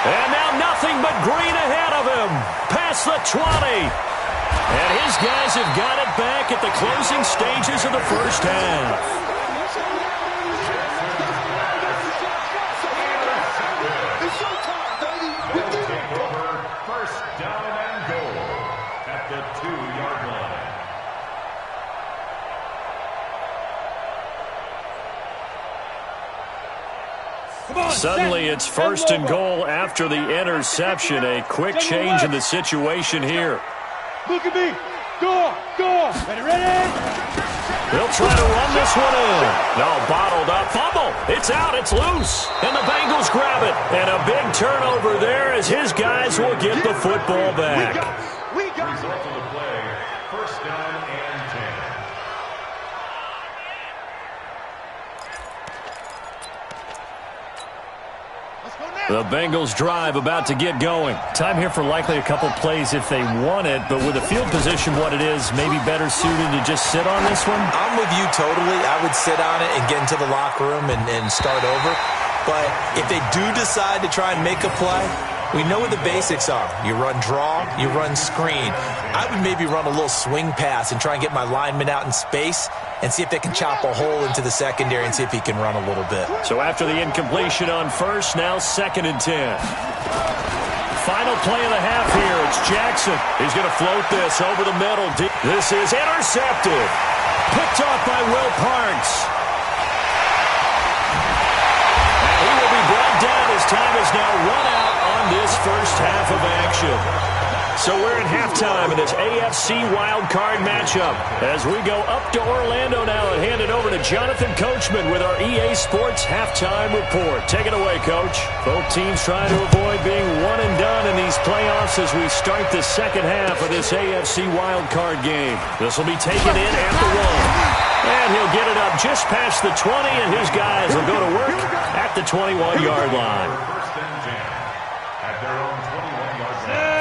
And now nothing but green ahead of him. Past the 20. And his guys have got it back at the closing stages of the first half. Suddenly it's 1st and goal after the interception. A quick change in the situation here. Look at me. Go. Ready? They'll try to run this one in. No, bottled up. Fumble. It's out. It's loose. And the Bengals grab it. And a big turnover there as his guys will get the football back. We got Result of the play, 1st down and 10. The Bengals drive about to get going. Time here for likely a couple plays if they want it, but with the field position what it is, maybe better suited to just sit on this one? I'm with you totally. I would sit on it and get into the locker room and start over. But if they do decide to try and make a play, we know what the basics are. You run draw, you run screen. I would maybe run a little swing pass and try and get my lineman out in space and see if they can chop a hole into the secondary and see if he can run a little bit. So after the incompletion on first, now 2nd and 10. Final play of the half here. It's Jackson. He's going to float this over the middle. This is intercepted. Picked off by Will Parks. And he will be brought down as time is now run out on this first half of action. So we're in halftime in this AFC wildcard matchup as we go up to Orlando now and hand it over to Jonathan Coachman with our EA Sports halftime report. Take it away, Coach. Both teams trying to avoid being one and done in these playoffs as we start the second half of this AFC wildcard game. This will be taken in at the 1. And he'll get it up just past the 20, and his guys will go to work at the 21-yard line.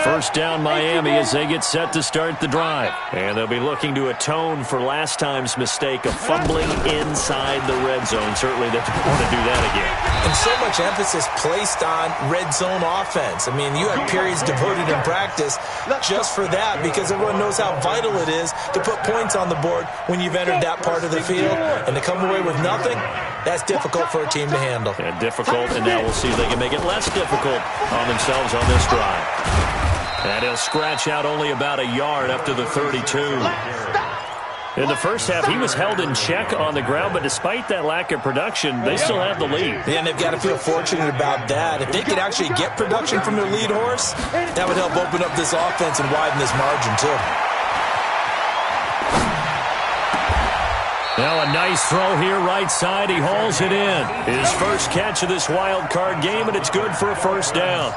First down Miami as they get set to start the drive. And they'll be looking to atone for last time's mistake of fumbling inside the red zone. Certainly they don't want to do that again. And so much emphasis placed on red zone offense. I mean, you have periods devoted in practice just for that because everyone knows how vital it is to put points on the board when you've entered that part of the field. And to come away with nothing, that's difficult for a team to handle. And difficult, and now we'll see if they can make it less difficult on themselves on this drive. And he'll scratch out only about a yard up to the 32. In the first half, he was held in check on the ground, but despite that lack of production, they still have the lead. Yeah, and they've got to feel fortunate about that. If they could actually get production from their lead horse, that would help open up this offense and widen this margin, too. Now a nice throw here right side. He hauls it in. His first catch of this wild card game, and it's good for a first down.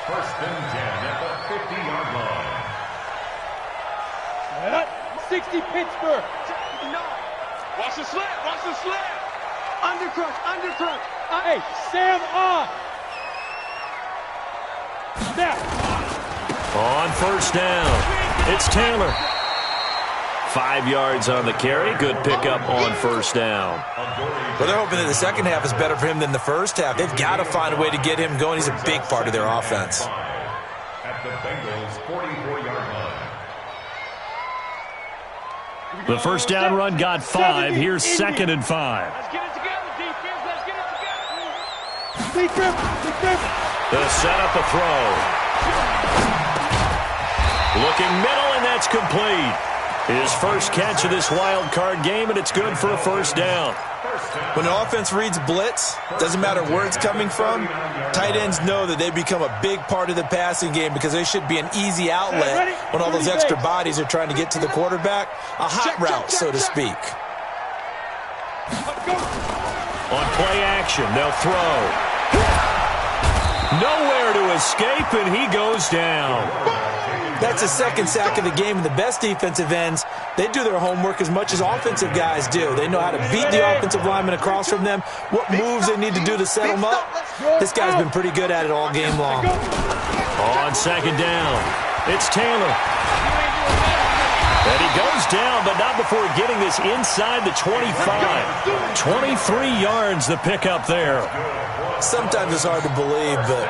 First and 10 at the 50-yard line. 60 Pittsburgh. Watch the slant. Watch the slant. Undercrunch. Undercrunch. Hey, Sam off. Snap. On first down, it's Taylor. 5 yards on the carry. Good pickup on first down. Well, they're hoping that the second half is better for him than the first half. They've got to find a way to get him going. He's a big part of their offense. At the Bengals' 44-yard line. The first down run got 5. Here's second and 5. Let's get it together, defense. Let's get it together. They'll set up a throw. Looking middle, and that's complete. His first catch of this wild card game, and it's good for a first down. When an offense reads blitz, doesn't matter where it's coming from, tight ends know that they become a big part of the passing game because they should be an easy outlet when all those extra bodies are trying to get to the quarterback. A hot route, so to speak. On play action, they'll throw. Nowhere to escape, and he goes down. That's the second sack of the game, and the best defensive ends, they do their homework as much as offensive guys do. They know how to beat the offensive lineman across from them, what moves they need to do to set them up. This guy's been pretty good at it all game long. On second down, it's Taylor. And he goes down, but not before getting this inside the 25. 23 yards the pickup there. Sometimes it's hard to believe, but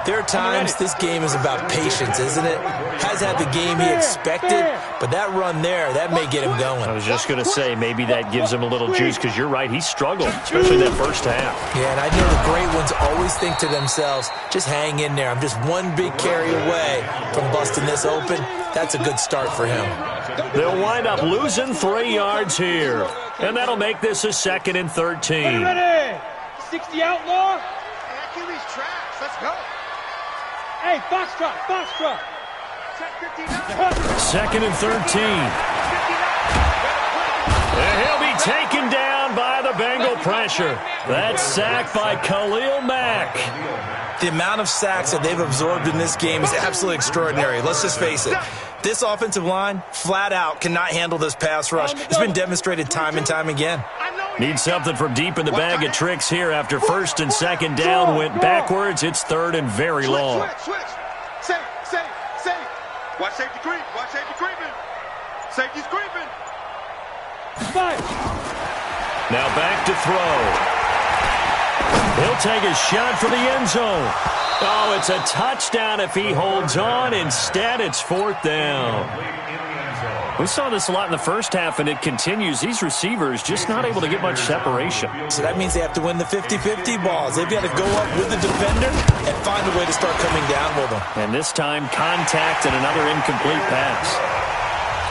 there are times this game is about patience, isn't it? Has had the game he expected, but that run there, that may get him going. I was just going to say, maybe that gives him a little juice, because you're right, he struggled, especially that first half. Yeah, and I know the great ones always think to themselves, just hang in there. I'm just one big carry away from busting this open. That's a good start for him. They'll wind up losing 3 yards here, and that'll make this a second and 13. Ready. 60 outlaw. Achilles tracks. Let's go. Hey, Foxtrot, Foxtrot. Second and 13. And he'll be taken down by the Bengal pressure. That's sacked by Khalil Mack. The amount of sacks that they've absorbed in this game is absolutely extraordinary. Let's just face it. This offensive line, flat out, cannot handle this pass rush. It's been demonstrated time and time again. Need something from deep in the bag of tricks here after first and second down went backwards. It's third and very long. Switch. Safe. Watch safety creep. Watch safety creeping. Safety's creeping. Five. Now back to throw. He'll take a shot for the end zone. Oh, it's a touchdown if he holds on. Instead, it's fourth down. We saw this a lot in the first half, and it continues. These receivers just not able to get much separation. So that means they have to win the 50-50 balls. They've got to go up with the defender and find a way to start coming down with them. And this time, contact and another incomplete pass.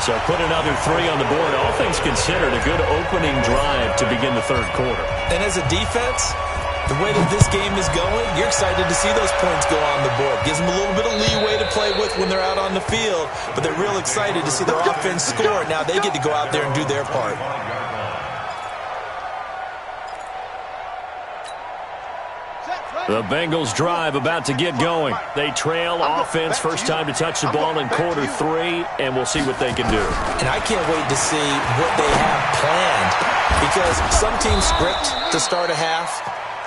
So put another 3 on the board. All things considered, a good opening drive to begin the third quarter. And as a defense, the way that this game is going, you're excited to see those points go on the board. Gives them a little bit of leeway to play with when they're out on the field, but they're real excited to see their offense score. Now they get to go out there and do their part. The Bengals drive about to get going. They trail offense, first time to touch the ball in quarter 3, and we'll see what they can do. And I can't wait to see what they have planned, because some teams script to start a half.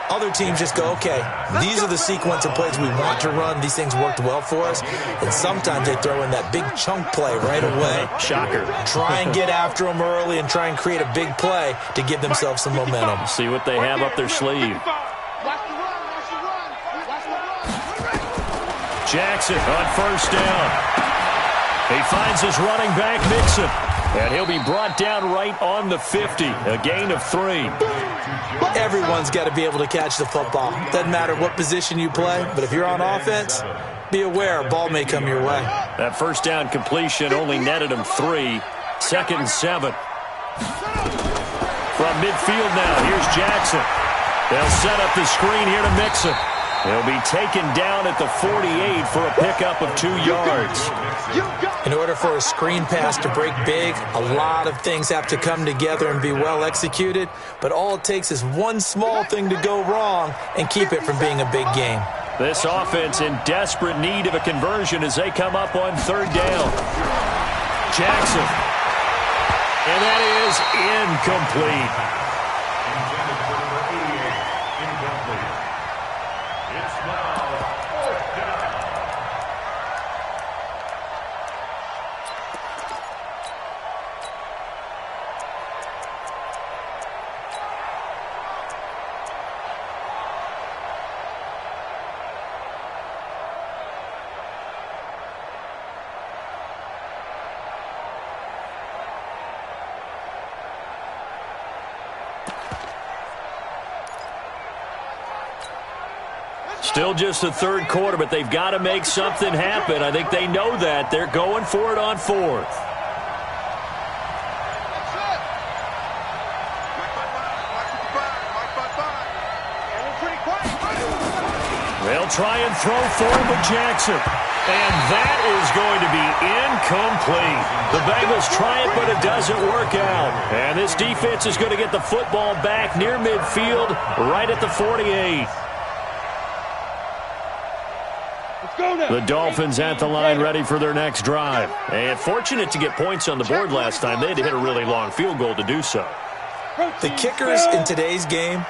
Other teams just go, okay, these are the sequence of plays we want to run. These things worked well for us. And sometimes they throw in that big chunk play right away. Shocker. Try and get after them early and try and create a big play to give themselves some momentum. See what they have up their sleeve. Jackson on first down. He finds his running back, Mixon. And he'll be brought down right on the 50. A gain of 3. Everyone's got to be able to catch the football. Doesn't matter what position you play, but if you're on offense, be aware a ball may come your way. That first down completion only netted him 3. 2nd and 7. From midfield now, here's Jackson. They'll set up the screen here to Mixon. He'll be taken down at the 48 for a pickup of 2 yards. In order for a screen pass to break big, a lot of things have to come together and be well executed, but all it takes is one small thing to go wrong and keep it from being a big game. This offense in desperate need of a conversion as they come up on 3rd down. Jackson. And that is incomplete. Still just the 3rd quarter, but they've got to make something happen. I think they know that. They're going for it on 4th. They'll try and throw forward with Jackson. And that is going to be incomplete. The Bengals try it, but it doesn't work out. And this defense is going to get the football back near midfield, right at the 48. The Dolphins at the line ready for their next drive. And fortunate to get points on the board last time. They had to hit a really long field goal to do so. The kickers in today's game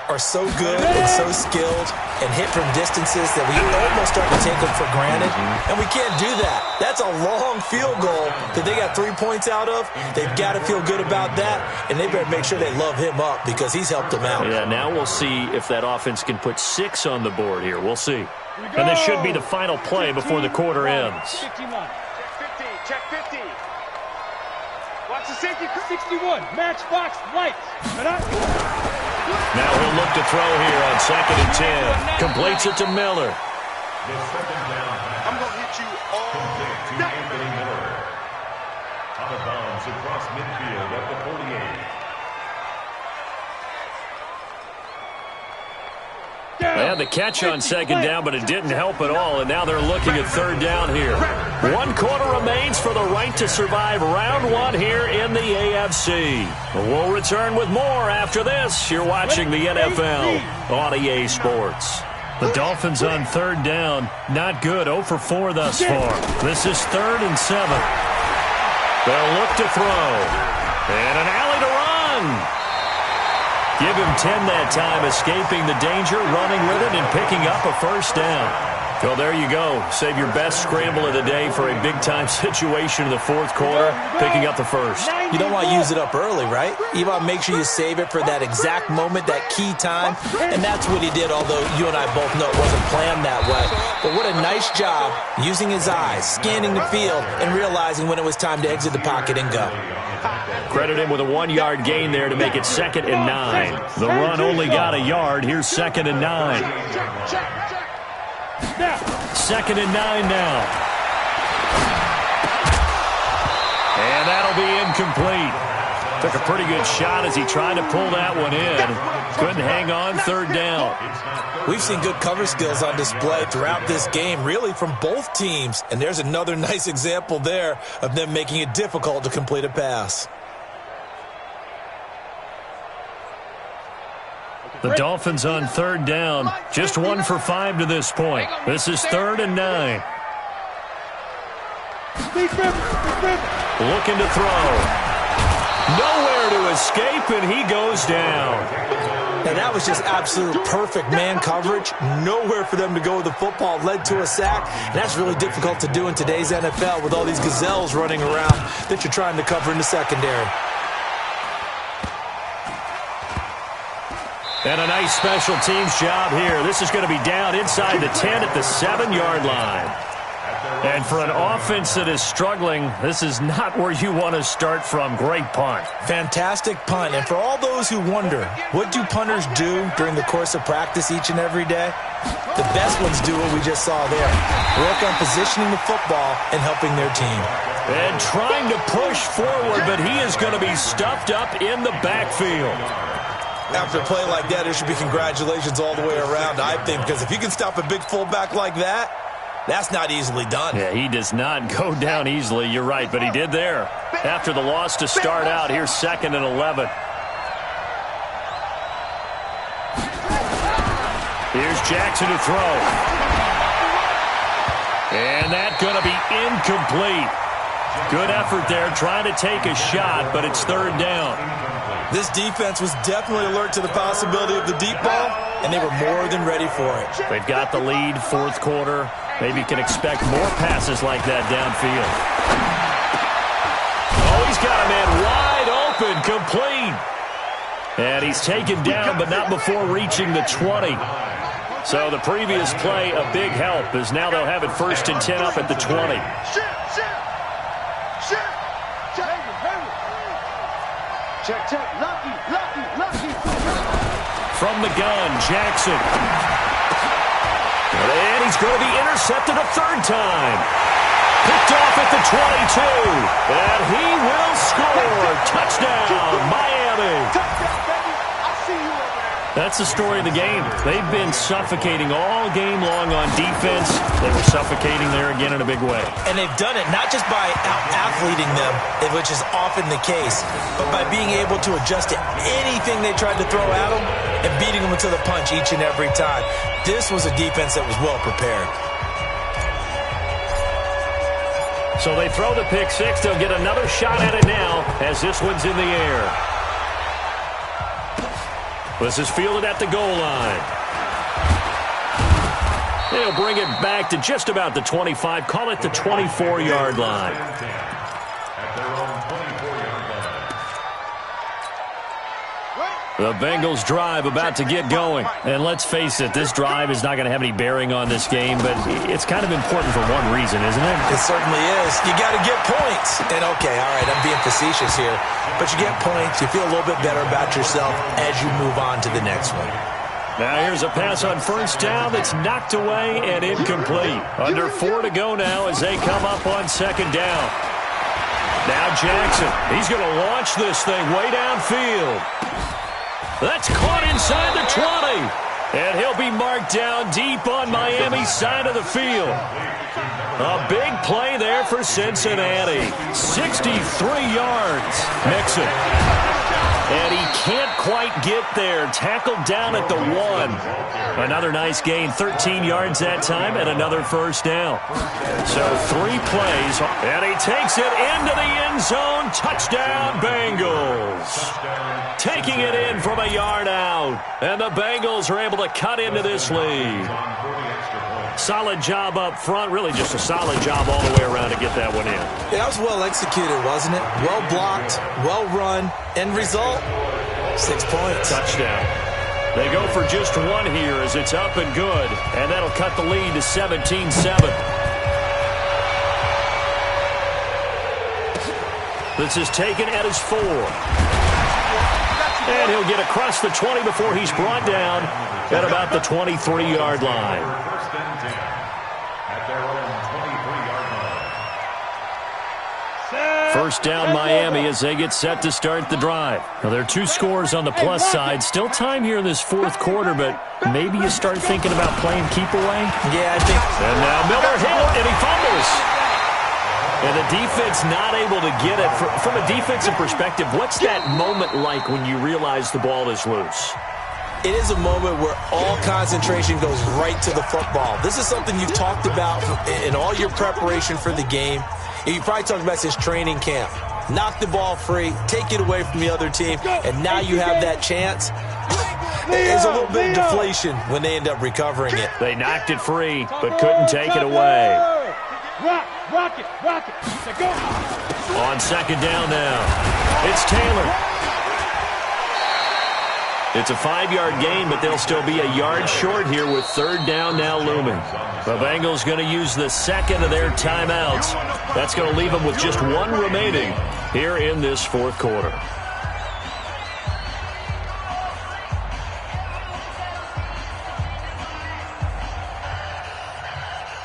are so good and so skilled and hit from distances that we almost start to take them for granted. And we can't do that. That's a long field goal that they got 3 points out of. They've got to feel good about that, and they better make sure they love him up because he's helped them out. Yeah, now we'll see if that offense can put 6 on the board here. We'll see. And this should be the final play before the quarter ends. Check 50. Check 50. Watch the safety. 61. Matchbox lights. Now he'll look to throw here on 2nd and 10. Completes it to Miller. I'm going to hit you all day. Anthony Miller. Out of bounds across midfield at the 48. They had the catch on 2nd down, but it didn't help at all, and now they're looking at 3rd down here. 1 quarter remains for the right to survive round 1 here in the AFC. We'll return with more after this. You're watching the NFL on EA Sports. The Dolphins on 3rd down. Not good. 0 for 4 thus far. This is 3rd and 7. They'll look to throw. And an alley to run. Give him 10 that time, escaping the danger, running with it, and picking up a first down. Well, there you go. Save your best scramble of the day for a big-time situation in the 4th quarter, picking up the first. You don't want to use it up early, right? You want to make sure you save it for that exact moment, that key time, and that's what he did, although you and I both know it wasn't planned that way. But what a nice job using his eyes, scanning the field, and realizing when it was time to exit the pocket and go. Credit him with a 1-yard gain there to make it 2nd and 9. The run only got a yard. Here's 2nd and 9. 2nd and 9 now. And that'll be incomplete. Took a pretty good shot as he tried to pull that one in. Couldn't hang on third down. We've seen good cover skills on display throughout this game, really from both teams. And there's another nice example there of them making it difficult to complete a pass. The Dolphins on third down. Just 1 for 5 to this point. This is 3rd and 9. Looking to throw. Nowhere to escape, and he goes down. And that was just absolute perfect man coverage. Nowhere for them to go with the football. Led to a sack. And that's really difficult to do in today's NFL with all these gazelles running around that you're trying to cover in the secondary. And a nice special teams job here. This is going to be down inside the 10 at the 7-yard line. And for an offense that is struggling, this is not where you want to start from. Great punt. Fantastic punt. And for all those who wonder, what do punters do during the course of practice each and every day? The best ones do what we just saw there. Work on positioning the football and helping their team. And trying to push forward, but he is going to be stuffed up in the backfield. After a play like that, there should be congratulations all the way around, I think, because if you can stop a big fullback like that, that's not easily done. Yeah, he does not go down easily. You're right, but he did there. After the loss to start out, here's 2nd and 11. Here's Jackson to throw. And that's going to be incomplete. Good effort there, trying to take a shot, but it's 3rd down. This defense was definitely alert to the possibility of the deep ball, and they were more than ready for it. They've got the lead, 4th quarter. Maybe you can expect more passes like that downfield. Oh, he's got a man wide open, complete. And he's taken down, but not before reaching the 20. So the previous play, a big help, as now they'll have it 1st and 10 up at the 20. Check. Lucky. From the gun, Jackson. And he's going to be intercepted a 3rd time. Picked off at the 22. And he will score. Touchdown, Miami. That's the story of the game. They've been suffocating all game long on defense. They were suffocating there again in a big way. And they've done it not just by out-athleting them, which is often the case, but by being able to adjust to anything they tried to throw at them and beating them to the punch each and every time. This was a defense that was well prepared. So they throw the pick 6. They'll get another shot at it now as this one's in the air. This is fielded at the goal line. They'll bring it back to just about the 25. Call it the 24-yard line. The Bengals drive about to get going. And let's face it, this drive is not going to have any bearing on this game, but it's kind of important for one reason, isn't it? It certainly is. You got to get points. And okay, all right, I'm being facetious here, but you get points, you feel a little bit better about yourself as you move on to the next one. Now here's a pass on 1st down that's knocked away and incomplete. Under 4 to go now as they come up on 2nd down. Now Jackson, he's going to launch this thing way downfield. That's caught inside the 20. And he'll be marked down deep on Miami's side of the field. A big play there for Cincinnati. 63 yards. Mixon. And he can't quite get there. Tackled down at the 1. Another nice gain. 13 yards that time and another 1st down. So 3 plays. And he takes it into the end zone. Touchdown, Bengals. Taking it in from a yard out. And the Bengals are able to cut into this lead. Solid job up front. Really just a solid job all the way around to get that one in. Yeah, that was well executed, wasn't it? Well blocked, well run. End result, 6 points. Touchdown. They go for just 1 here as it's up and good. And that'll cut the lead to 17-7. This is taken at his 4. And he'll get across the 20 before he's brought down at about the 23-yard line. First down Miami as they get set to start the drive. Now, there are 2 scores on the plus side. Still time here in this fourth quarter, but maybe you start thinking about playing keep away? Yeah, I think. And now Miller hit, and he fumbles. And the defense not able to get it. From a defensive perspective, what's that moment like when you realize the ball is loose? It is a moment where all concentration goes right to the football. This is something you've talked about in all your preparation for the game. You probably talked about since training camp. Knock the ball free, take it away from the other team, and now you have that chance. There's a little bit of deflation when they end up recovering it. They knocked it free, but couldn't take it away. Rock it. Go. On second down now, it's Taylor. It's a 5-yard gain, but they'll still be a yard short here with third down now looming. The Bengals going to use the second of their timeouts. That's going to leave them with just 1 remaining here in this fourth quarter.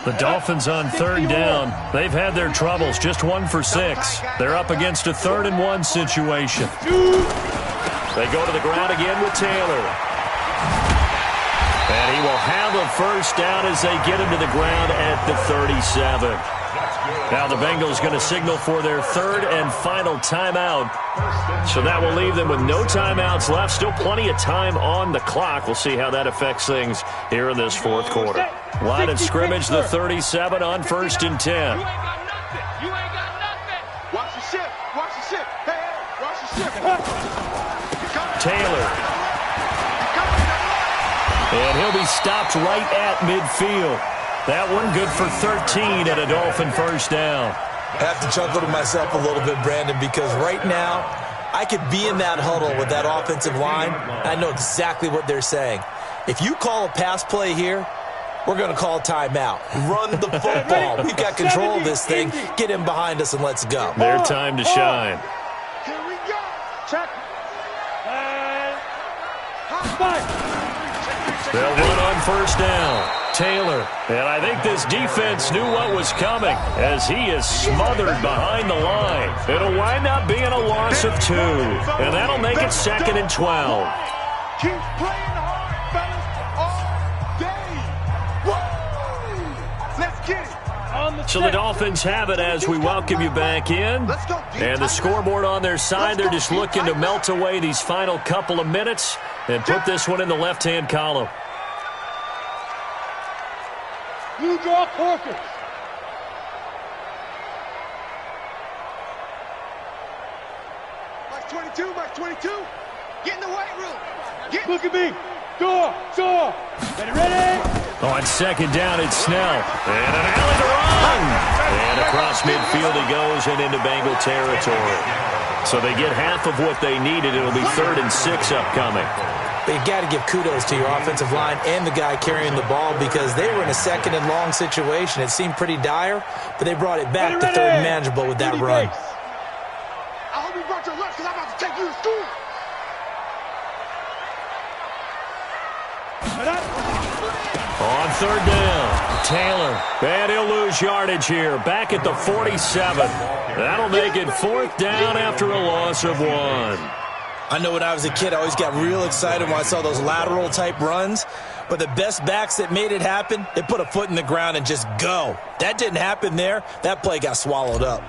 The Dolphins on third down. They've had their troubles, just 1 for 6. They're up against a 3rd-and-1 situation. They go to the ground again with Taylor. And he will have a first down as they get him to the ground at the 37. Now the Bengals going to signal for their 3rd and final timeout. So that will leave them with no timeouts left. Still plenty of time on the clock. We'll see how that affects things here in this fourth quarter. Line of scrimmage, the 37 on 1st and 10. You ain't got nothing. Watch the ship. Hey, watch the ship. Taylor. And he'll be stopped right at midfield. That one good for 13 and a Dolphin first down. I have to chuckle to myself a little bit, Brandon, because right now I could be in that huddle with that offensive line. I know exactly what they're saying. If you call a pass play here, we're going to call timeout. Run the football. We've got control of this thing. Get him behind us and let's go. Their time to shine. Here we go. Check. They'll run on first down. Taylor. And I think this defense knew what was coming as he is smothered behind the line. It'll wind up being a loss of 2. And that'll make it 2nd and 12. Keep playing hard, fellas, all day. Woo! Let's get it. So the Dolphins have it as we welcome you back in. And the scoreboard on their side, they're just looking to melt away these final couple of minutes and put this one in the left-hand column. You draw quarters. Mike 22, Mike 22. Get in the weight room. Look at me. Door. Ready? On second down, it's Snell. And an alley to run. And across midfield he goes and into Bengal territory. So they get half of what they needed. It'll be 3rd and 6 upcoming. But you got to give kudos to your offensive line and the guy carrying the ball because they were in a 2nd and long situation. It seemed pretty dire, but they brought it back to 3rd and manageable with that run. I hope you brought your lunch because I'm about to take you to school. On third down, Taylor. And he'll lose yardage here. Back at the 47. That'll make it 4th down after a loss of 1. I know when I was a kid, I always got real excited when I saw those lateral-type runs. But the best backs that made it happen, they put a foot in the ground and just go. That didn't happen there. That play got swallowed up.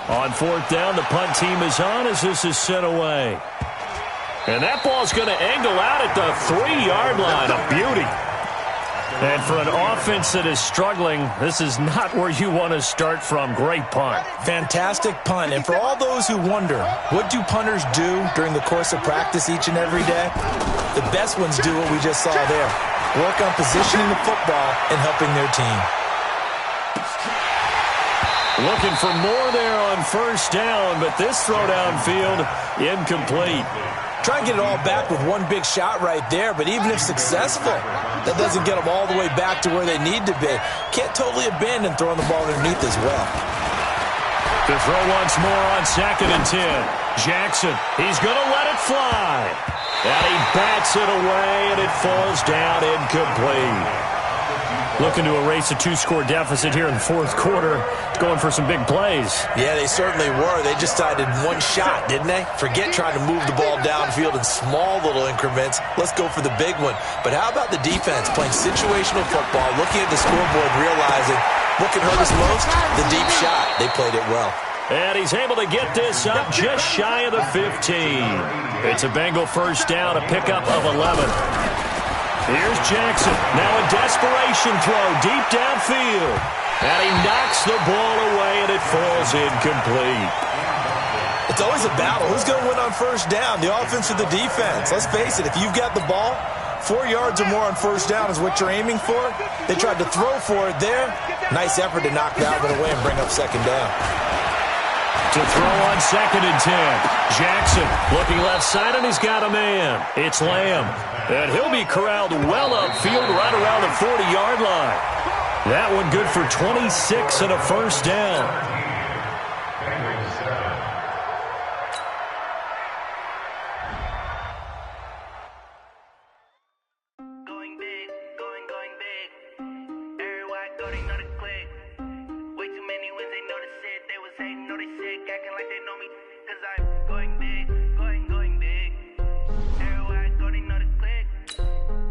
On 4th down, the punt team is on as this is sent away. And that ball's going to angle out at the 3-yard line. A beauty. And for an offense that is struggling, this is not where you want to start from. Great punt. Fantastic punt. And for all those who wonder, what do punters do during the course of practice each and every day? The best ones do what we just saw there. Work on positioning the football and helping their team. Looking for more there on first down, but this throw downfield incomplete. Try and get it all back with one big shot right there, but even if successful, that doesn't get them all the way back to where they need to be. Can't totally abandon throwing the ball underneath as well. To throw once more on 2nd and 10. Jackson, he's going to let it fly. And he bats it away, and it falls down incomplete. Looking to erase a 2-score deficit here in the fourth quarter, going for some big plays. Yeah, they certainly were. They just decided one shot, didn't they? Forget trying to move the ball downfield in small little increments. Let's go for the big one. But how about the defense playing situational football, looking at the scoreboard, realizing what can hurt us most? The deep shot. They played it well. And he's able to get this up just shy of the 15. It's a Bengal first down, a pickup of 11. Here's Jackson. Now a desperation throw deep downfield. And he knocks the ball away, and it falls incomplete. It's always a battle. Who's going to win on first down, the offense or the defense? Let's face it, if you've got the ball, 4 yards or more on first down is what you're aiming for. They tried to throw for it there. Nice effort to knock that one away and bring up second down. To throw on 2nd and 10. Jackson looking left side, and he's got a man. It's Lamb. And he'll be corralled well upfield right around the 40-yard line. That one good for 26 and a first down. Going big, going big. Everywhere I go, they know the click. Way too many wins, they know the shit. They was hating, know they sick, acting like they know me. Cause I'm going big, going big. Everywhere I go, they know the click.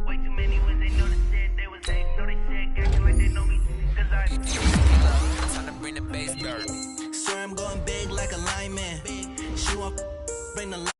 Way too many wins, they know the shit. They was hating, know they sick, acting like they know me. Cause I'm time to bring the bass dirt. So I'm going big like a lineman. She won't bring the